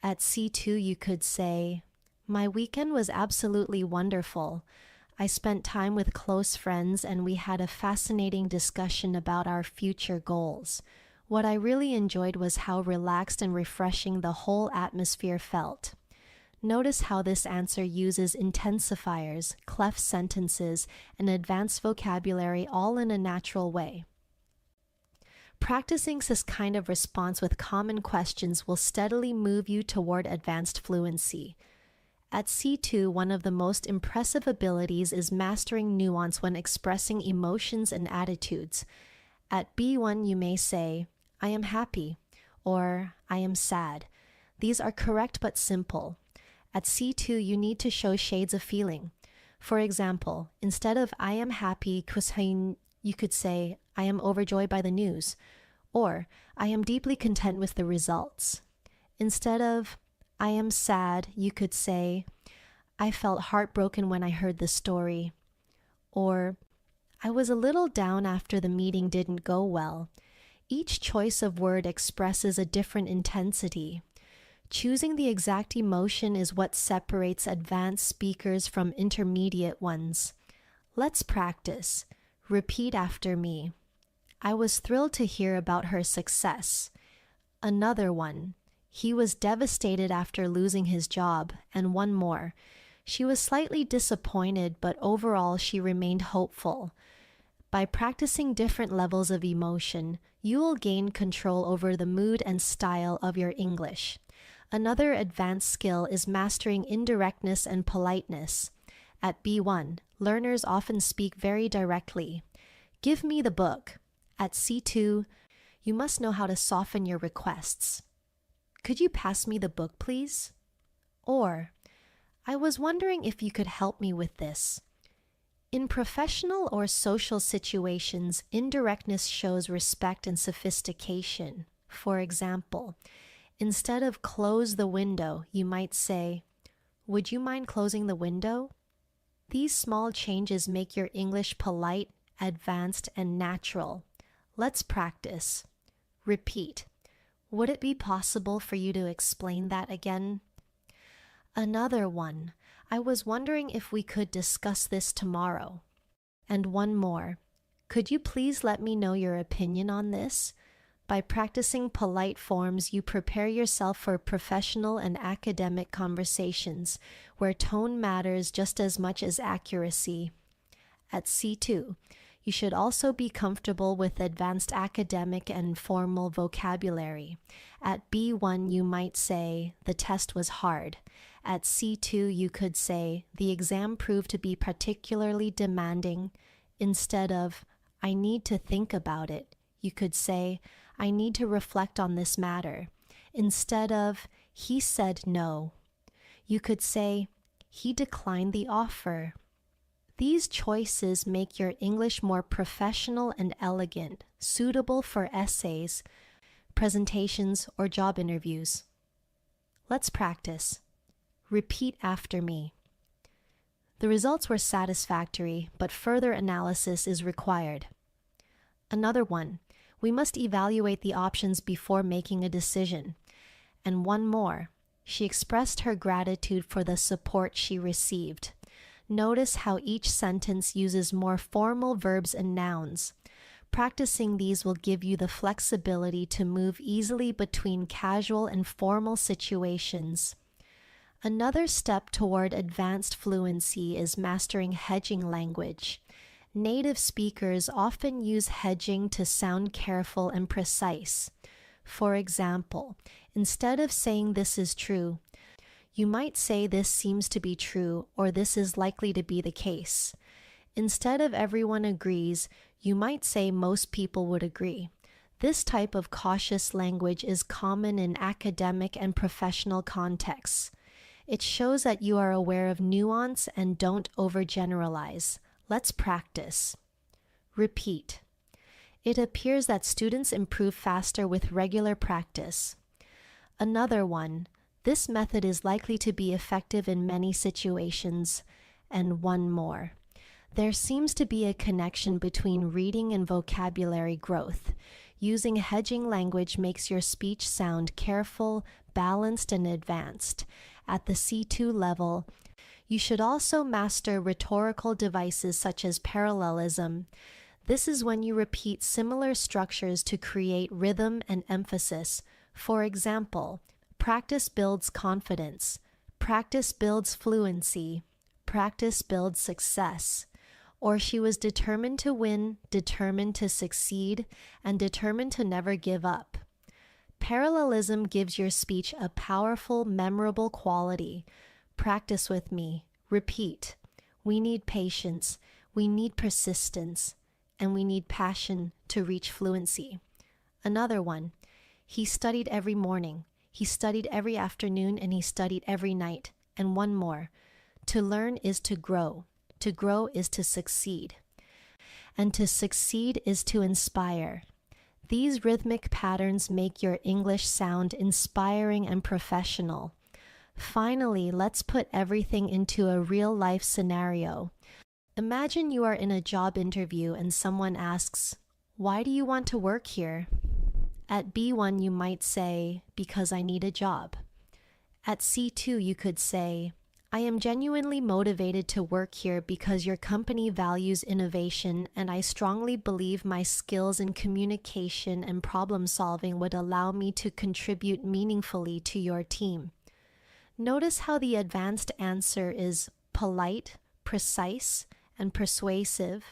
At C2, you could say, my weekend was absolutely wonderful. I spent time with close friends and we had a fascinating discussion about our future goals. What I really enjoyed was how relaxed and refreshing the whole atmosphere felt. Notice how this answer uses intensifiers, cleft sentences, and advanced vocabulary all in a natural way. Practicing this kind of response with common questions will steadily move you toward advanced fluency. At C2, one of the most impressive abilities is mastering nuance when expressing emotions and attitudes. At B1, you may say, "I am happy," or "I am sad." These are correct but simple. At C2, you need to show shades of feeling. For example, instead of "I am happy," you could say, "I am overjoyed by the news," or "I am deeply content with the results." Instead of "I am sad," you could say, "I felt heartbroken when I heard the story," or "I was a little down after the meeting didn't go well." Each choice of word expresses a different intensity. Choosing the exact emotion is what separates advanced speakers from intermediate ones. Let's practice. Repeat after me. "I was thrilled to hear about her success." Another one. "He was devastated after losing his job." And one more. "She was slightly disappointed, but overall she remained hopeful." By practicing different levels of emotion, you will gain control over the mood and style of your English. Another advanced skill is mastering indirectness and politeness. At B1, learners often speak very directly. "Give me the book." At C2, you must know how to soften your requests. "Could you pass me the book, please?" Or, "I was wondering if you could help me with this." In professional or social situations, indirectness shows respect and sophistication. For example, instead of "close the window," you might say, "Would you mind closing the window?" These small changes make your English polite, advanced, and natural. Let's practice. Repeat. "Would it be possible for you to explain that again?" Another one. "I was wondering if we could discuss this tomorrow." And one more. "Could you please let me know your opinion on this?" By practicing polite forms, you prepare yourself for professional and academic conversations, where tone matters just as much as accuracy. At C2, you should also be comfortable with advanced academic and formal vocabulary. At B1, you might say, "The test was hard." At C2, you could say, "The exam proved to be particularly demanding." Instead of "I need to think about it," you could say, "I need to reflect on this matter." Instead of "He said no," you could say, "He declined the offer." These choices make your English more professional and elegant, suitable for essays, presentations, or job interviews. Let's practice. Repeat after me. The results were satisfactory, but further analysis is required. Another one. We must evaluate the options before making a decision. And one more. She expressed her gratitude for the support she received. Notice how each sentence uses more formal verbs and nouns. Practicing these will give you the flexibility to move easily between casual and formal situations. Another step toward advanced fluency is mastering hedging language. Native speakers often use hedging to sound careful and precise. For example, instead of saying "this is true," you might say "this seems to be true" or "this is likely to be the case." Instead of "everyone agrees," you might say "most people would agree." This type of cautious language is common in academic and professional contexts. It shows that you are aware of nuance and don't overgeneralize. Let's practice. Repeat. It appears that students improve faster with regular practice. Another one. This method is likely to be effective in many situations. And one more. There seems to be a connection between reading and vocabulary growth. Using hedging language makes your speech sound careful, balanced, and advanced. At the C2 level, You should also master rhetorical devices such as parallelism. This is when you repeat similar structures to create rhythm and emphasis. For example, practice builds confidence, practice builds fluency, practice builds success. Or she was determined to win, determined to succeed, and determined to never give up. Parallelism gives your speech a powerful, memorable quality. Practice with me. Repeat. We need patience. We need persistence. And we need passion to reach fluency. Another one. He studied every morning. He studied every afternoon, and he studied every night. And one more. To learn is to grow. To grow is to succeed. And to succeed is to inspire. These rhythmic patterns make your English sound inspiring and professional. Finally, let's put everything into a real-life scenario. Imagine you are in a job interview and someone asks, "Why do you want to work here?" At B1, you might say, "Because I need a job." At C2, you could say, "I am genuinely motivated to work here because your company values innovation, and I strongly believe my skills in communication and problem solving would allow me to contribute meaningfully to your team." Notice how the advanced answer is polite, precise, and persuasive.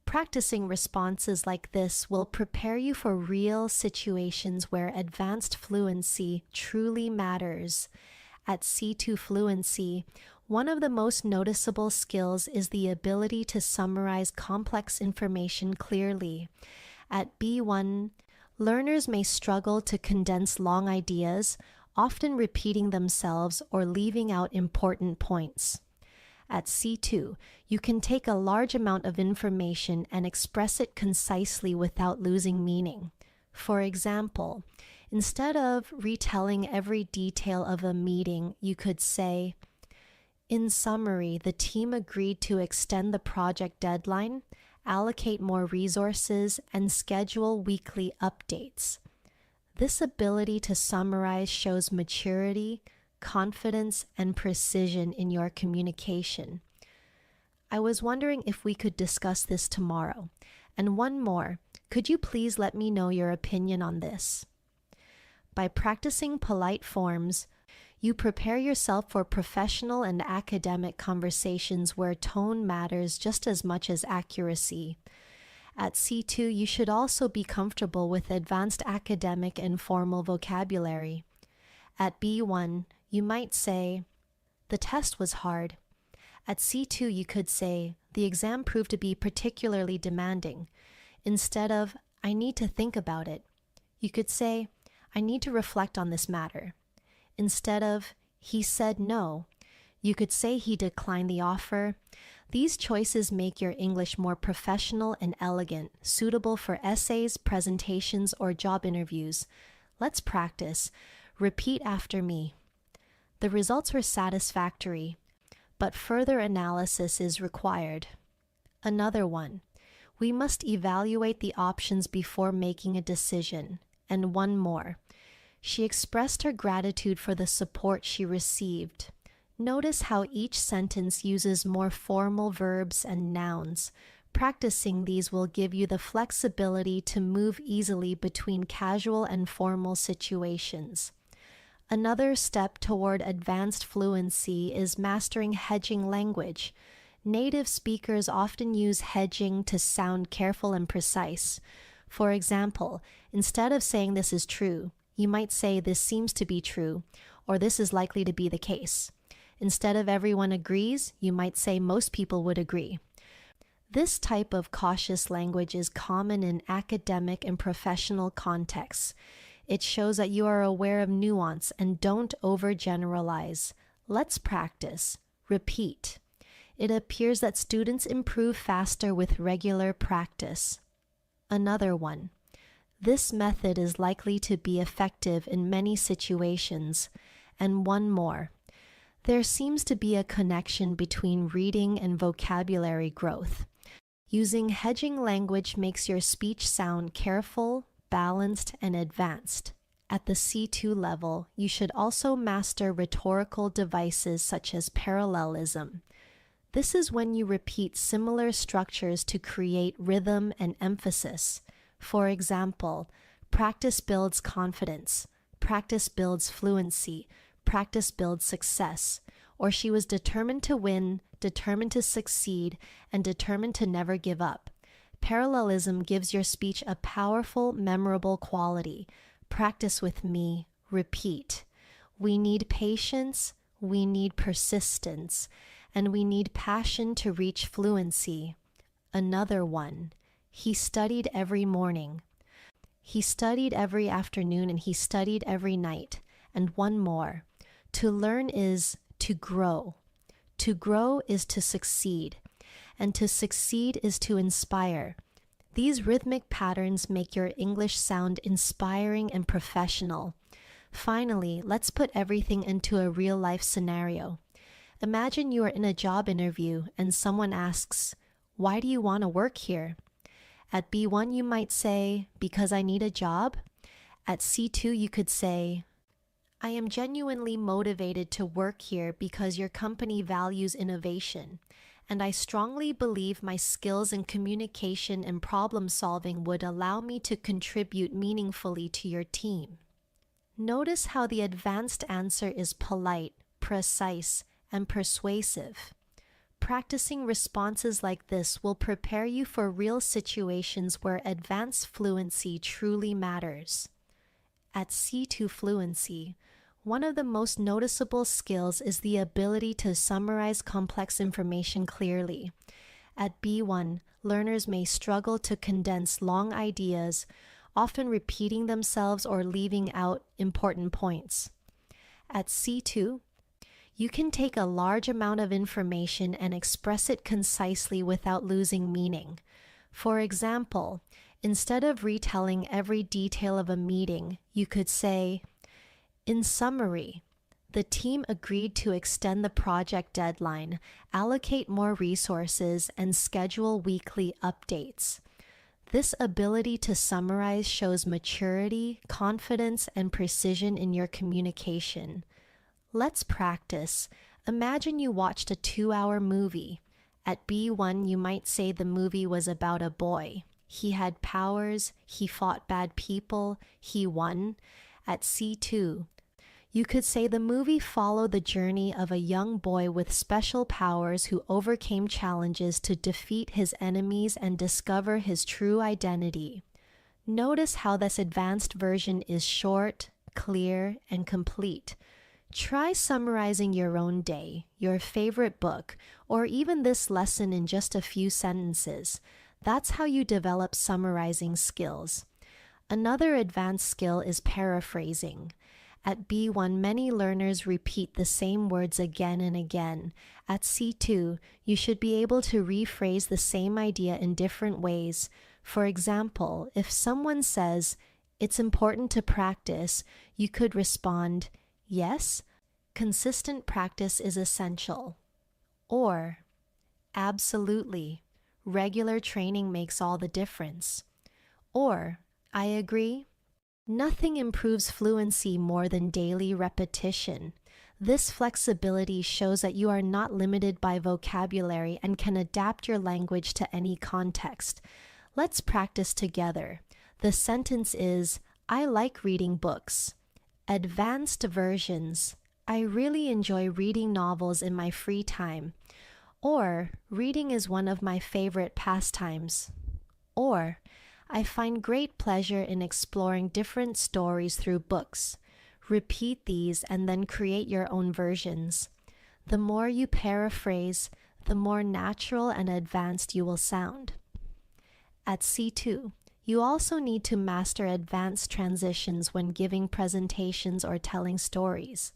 Practicing responses like this will prepare you for real situations where advanced fluency truly matters. At C2 Fluency, one of the most noticeable skills is the ability to summarize complex information clearly. At B1, learners may struggle to condense long ideas, often repeating themselves or leaving out important points. At C2, you can take a large amount of information and express it concisely without losing meaning. For example, instead of retelling every detail of a meeting, you could say, "In summary, the team agreed to extend the project deadline, allocate more resources, and schedule weekly updates." This ability to summarize shows maturity, confidence, and precision in your communication. I was wondering if we could discuss this tomorrow. And one more, could you please let me know your opinion on this? By practicing polite forms, you prepare yourself for professional and academic conversations where tone matters just as much as accuracy. At C2, you should also be comfortable with advanced academic and formal vocabulary. At B1, you might say, "The test was hard." At C2, you could say, "The exam proved to be particularly demanding." Instead of, "I need to think about it," you could say, "I need to reflect on this matter." Instead of, "He said no," you could say he declined the offer. These choices make your English more professional and elegant, suitable for essays, presentations, or job interviews. Let's practice. Repeat after me. The results were satisfactory, but further analysis is required. Another one. We must evaluate the options before making a decision. And one more. She expressed her gratitude for the support she received. Notice how each sentence uses more formal verbs and nouns. Practicing these will give you the flexibility to move easily between casual and formal situations. Another step toward advanced fluency is mastering hedging language. Native speakers often use hedging to sound careful and precise. For example, instead of saying "this is true," you might say "this seems to be true," or "this is likely to be the case." Instead of "everyone agrees," you might say "most people would agree." This type of cautious language is common in academic and professional contexts. It shows that you are aware of nuance and don't overgeneralize. Let's practice. Repeat. It appears that students improve faster with regular practice. Another one. This method is likely to be effective in many situations. And one more. There seems to be a connection between reading and vocabulary growth. Using hedging language makes your speech sound careful, balanced, and advanced. At the C2 level, you should also master rhetorical devices such as parallelism. This is when you repeat similar structures to create rhythm and emphasis. For example, practice builds confidence, practice builds fluency, practice builds success. Or she was determined to win, determined to succeed, and determined to never give up. Parallelism gives your speech a powerful, memorable quality. Practice with me, repeat. We need patience, we need persistence, and we need passion to reach fluency. Another one. He studied every morning. He studied every afternoon, and he studied every night. And one more. To learn is to grow. To grow is to succeed. And to succeed is to inspire. These rhythmic patterns make your English sound inspiring and professional. Finally, let's put everything into a real-life scenario. Imagine you are in a job interview and someone asks, "Why do you want to work here?" At B1, you might say, "Because I need a job." At C2, you could say, "I am genuinely motivated to work here because your company values innovation. And I strongly believe my skills in communication and problem solving would allow me to contribute meaningfully to your team." Notice how the advanced answer is polite, precise, and persuasive. Practicing responses like this will prepare you for real situations where advanced fluency truly matters. At C2 Fluency, one of the most noticeable skills is the ability to summarize complex information clearly. At B1, learners may struggle to condense long ideas, often repeating themselves or leaving out important points. At C2, you can take a large amount of information and express it concisely without losing meaning. For example, instead of retelling every detail of a meeting, you could say, "In summary, the team agreed to extend the project deadline, allocate more resources, and schedule weekly updates." This ability to summarize shows maturity, confidence, and precision in your communication. Let's practice. Imagine you watched a 2-hour movie. At B1, you might say the movie was about a boy. He had powers, he fought bad people, he won. At C2, you could say the movie followed the journey of a young boy with special powers who overcame challenges to defeat his enemies and discover his true identity. Notice how this advanced version is short, clear, and complete. Try summarizing your own day, your favorite book, or even this lesson in just a few sentences. That's how you develop summarizing skills. Another advanced skill is paraphrasing. At B1, many learners repeat the same words again and again. At C2, you should be able to rephrase the same idea in different ways. For example, if someone says, "It's important to practice," you could respond, "Yes, consistent practice is essential." Or, "Absolutely, regular training makes all the difference." Or, "I agree. Nothing improves fluency more than daily repetition." This flexibility shows that you are not limited by vocabulary and can adapt your language to any context. Let's practice together. The sentence is, "I like reading books." Advanced versions, "I really enjoy reading novels in my free time." Or, "Reading is one of my favorite pastimes." Or, "I find great pleasure in exploring different stories through books." Repeat these and then create your own versions. The more you paraphrase, the more natural and advanced you will sound. At C2, you also need to master advanced transitions when giving presentations or telling stories.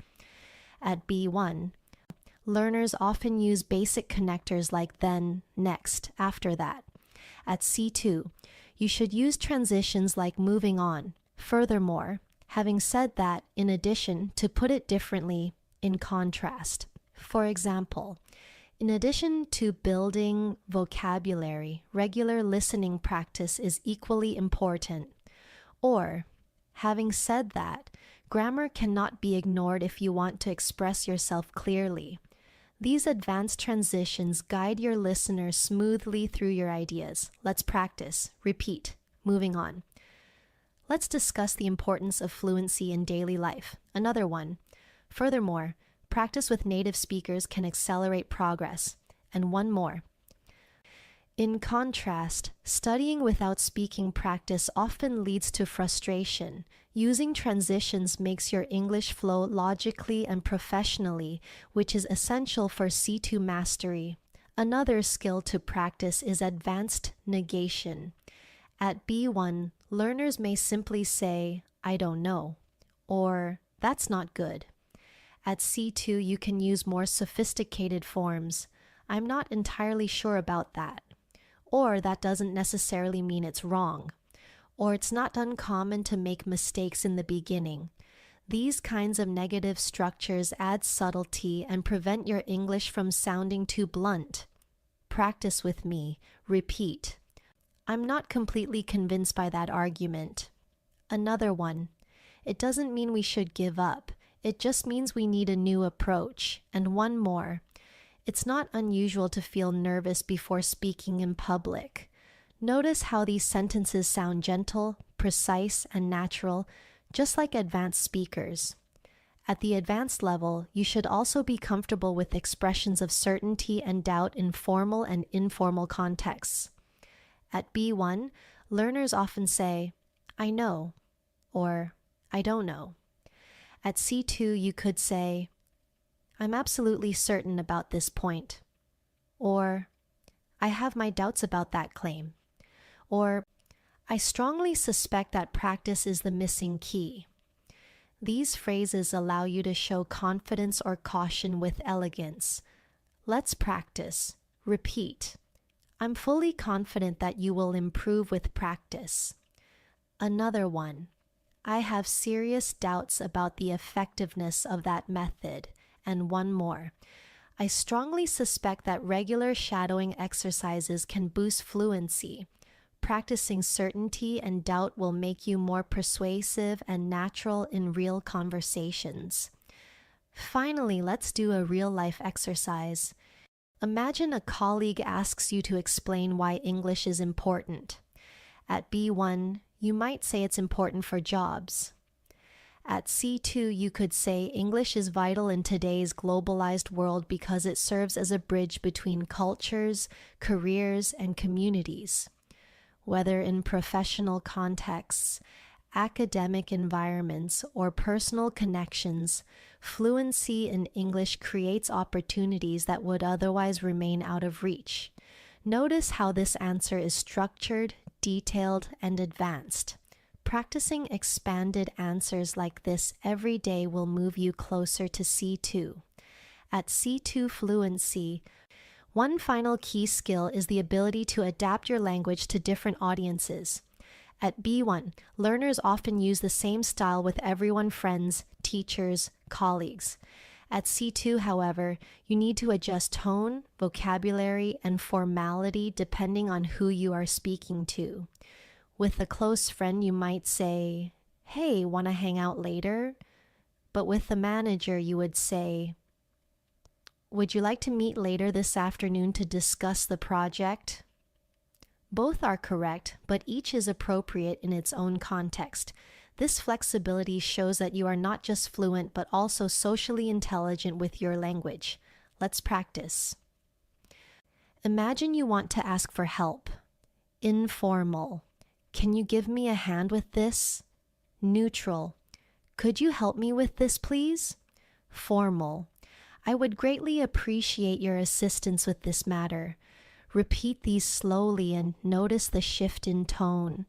At B1, learners often use basic connectors like then, next, after that. At C2, you should use transitions like moving on. Furthermore, having said that, in addition, to put it differently, in contrast. For example, in addition to building vocabulary, regular listening practice is equally important. Or, Having said that, grammar cannot be ignored if you want to express yourself clearly. These advanced transitions guide your listener smoothly through your ideas. Let's practice. Repeat. Moving on. Let's discuss the importance of fluency in daily life. Another one. Furthermore, practice with native speakers can accelerate progress. And one more. In contrast, studying without speaking practice often leads to frustration. Using transitions makes your English flow logically and professionally, which is essential for C2 mastery. Another skill to practice is advanced negation. At B1, learners may simply say, "I don't know," or "That's not good." At C2, you can use more sophisticated forms. "I'm not entirely sure about that." Or "That doesn't necessarily mean it's wrong." Or "It's not uncommon to make mistakes in the beginning." These kinds of negative structures add subtlety and prevent your English from sounding too blunt. Practice with me. Repeat. "I'm not completely convinced by that argument." Another one. "It doesn't mean we should give up. It just means we need a new approach." And one more. "It's not unusual to feel nervous before speaking in public." Notice how these sentences sound gentle, precise, and natural, just like advanced speakers. At the advanced level, you should also be comfortable with expressions of certainty and doubt in formal and informal contexts. At B1, learners often say, "I know," or "I don't know." At C2, you could say, "I'm absolutely certain about this point," or "I have my doubts about that claim," or "I strongly suspect that practice is the missing key." These phrases allow you to show confidence or caution with elegance. Let's practice. Repeat. "I'm fully confident that you will improve with practice." Another one. "I have serious doubts about the effectiveness of that method." And one more. "I strongly suspect that regular shadowing exercises can boost fluency. Practicing certainty and doubt will make you more persuasive and natural in real conversations." Finally, let's do a real-life exercise. Imagine a colleague asks you to explain why English is important. At B1, you might say it's important for jobs. At C2, you could say English is vital in today's globalized world because it serves as a bridge between cultures, careers, and communities. Whether in professional contexts, academic environments, or personal connections, fluency in English creates opportunities that would otherwise remain out of reach. Notice how this answer is structured, detailed, and advanced. Practicing expanded answers like this every day will move you closer to C2. At C2 fluency, one final key skill is the ability to adapt your language to different audiences. At B1, learners often use the same style with everyone: friends, teachers, colleagues. At C2, however, you need to adjust tone, vocabulary, and formality depending on who you are speaking to. With a close friend, you might say, "Hey, wanna hang out later?" But with the manager, you would say, "Would you like to meet later this afternoon to discuss the project?" Both are correct, but each is appropriate in its own context. This flexibility shows that you are not just fluent, but also socially intelligent with your language. Let's practice. Imagine you want to ask for help. Informal. "Can you give me a hand with this?" Neutral. "Could you help me with this, please?" Formal. "I would greatly appreciate your assistance with this matter." Repeat these slowly and notice the shift in tone.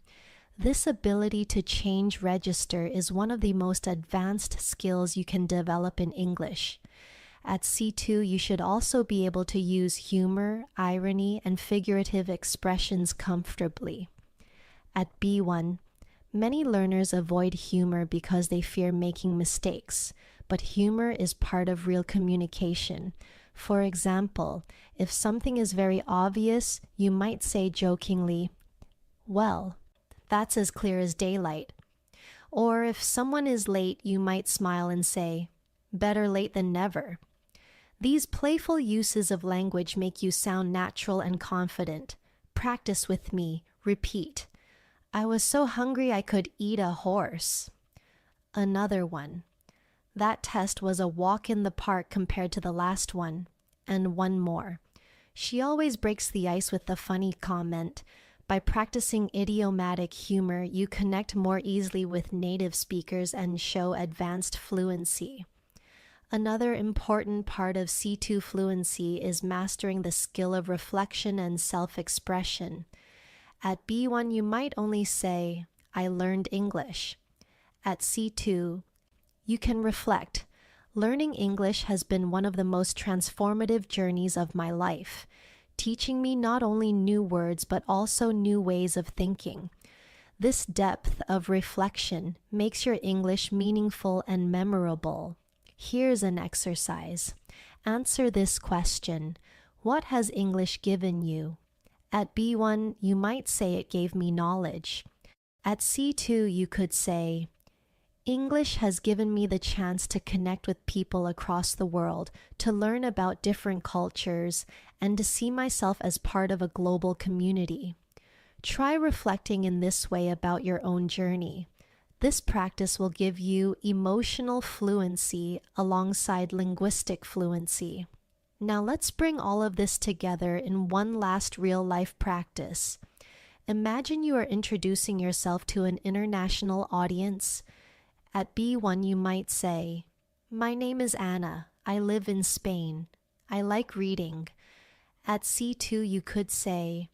This ability to change register is one of the most advanced skills you can develop in English. At C2, you should also be able to use humor, irony, and figurative expressions comfortably. At B1, many learners avoid humor because they fear making mistakes, but humor is part of real communication. For example, if something is very obvious, you might say jokingly, "Well, that's as clear as daylight." Or if someone is late, you might smile and say, "Better late than never." These playful uses of language make you sound natural and confident. Practice with me. Repeat. "I was so hungry I could eat a horse." Another one. "That test was a walk in the park compared to the last one." And one more. She always breaks the ice with the funny comment. By practicing idiomatic humor, you connect more easily with native speakers and show advanced fluency. Another important part of C2 fluency is mastering the skill of reflection and self-expression. At B1, you might only say, "I learned English." At C2, you can reflect. "Learning English has been one of the most transformative journeys of my life, teaching me not only new words but also new ways of thinking." This depth of reflection makes your English meaningful and memorable. Here's an exercise. Answer this question. What has English given you? At B1, you might say it gave me knowledge. At C2, you could say, "English has given me the chance to connect with people across the world, to learn about different cultures, and to see myself as part of a global community." Try reflecting in this way about your own journey. This practice will give you emotional fluency alongside linguistic fluency. Now let's bring all of this together in one last real-life practice. Imagine you are introducing yourself to an international audience. At B1, you might say, "My name is Anna. I live in Spain. I like reading." At C2, you could say,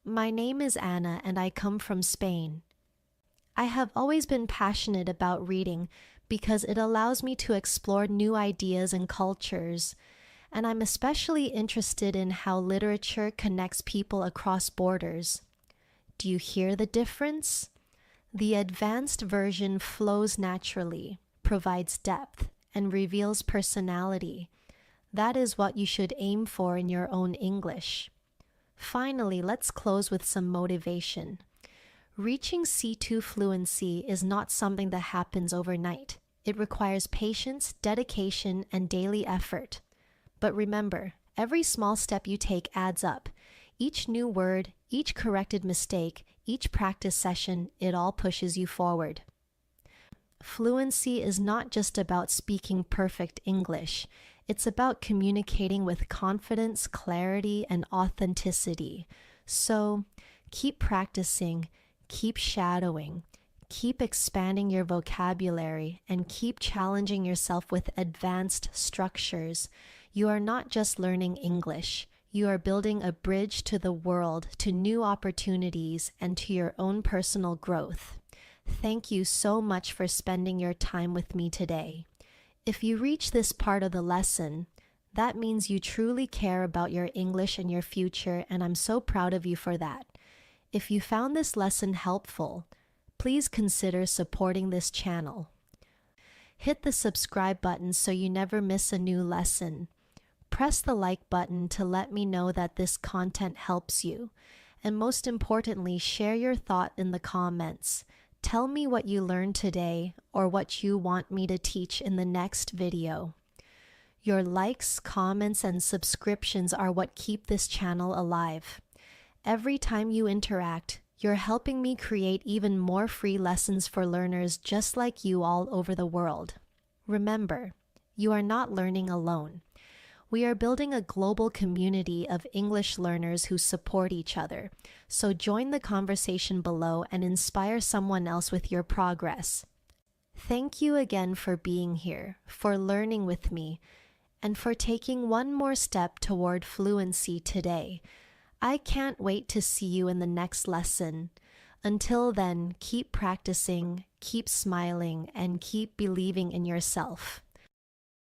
"My name is Anna and I come from Spain. I have always been passionate about reading because it allows me to explore new ideas and cultures, and I'm especially interested in how literature connects people across borders." Do you hear the difference? The advanced version flows naturally, provides depth, and reveals personality. That is what you should aim for in your own English. Finally, let's close with some motivation. Reaching C2 fluency is not something that happens overnight. It requires patience, dedication, and daily effort. But remember, every small step you take adds up. Each new word, each corrected mistake, each practice session, it all pushes you forward. Fluency is not just about speaking perfect English. It's about communicating with confidence, clarity, and authenticity. So, keep practicing. Keep shadowing, keep expanding your vocabulary, and keep challenging yourself with advanced structures. You are not just learning English. You are building a bridge to the world, to new opportunities, and to your own personal growth. Thank you so much for spending your time with me today. If you reach this part of the lesson, that means you truly care about your English and your future, and I'm so proud of you for that. If you found this lesson helpful, please consider supporting this channel. Hit the subscribe button so you never miss a new lesson. Press the like button to let me know that this content helps you. And most importantly, share your thought in the comments. Tell me what you learned today or what you want me to teach in the next video. Your likes, comments, and subscriptions are what keep this channel alive. Every time you interact, you're helping me create even more free lessons for learners just like you all over the world. Remember, you are not learning alone. We are building a global community of English learners who support each other. So join the conversation below and inspire someone else with your progress. Thank you again for being here, for learning with me, and for taking one more step toward fluency today. I can't wait to see you in the next lesson. Until then, keep practicing, keep smiling, and keep believing in yourself.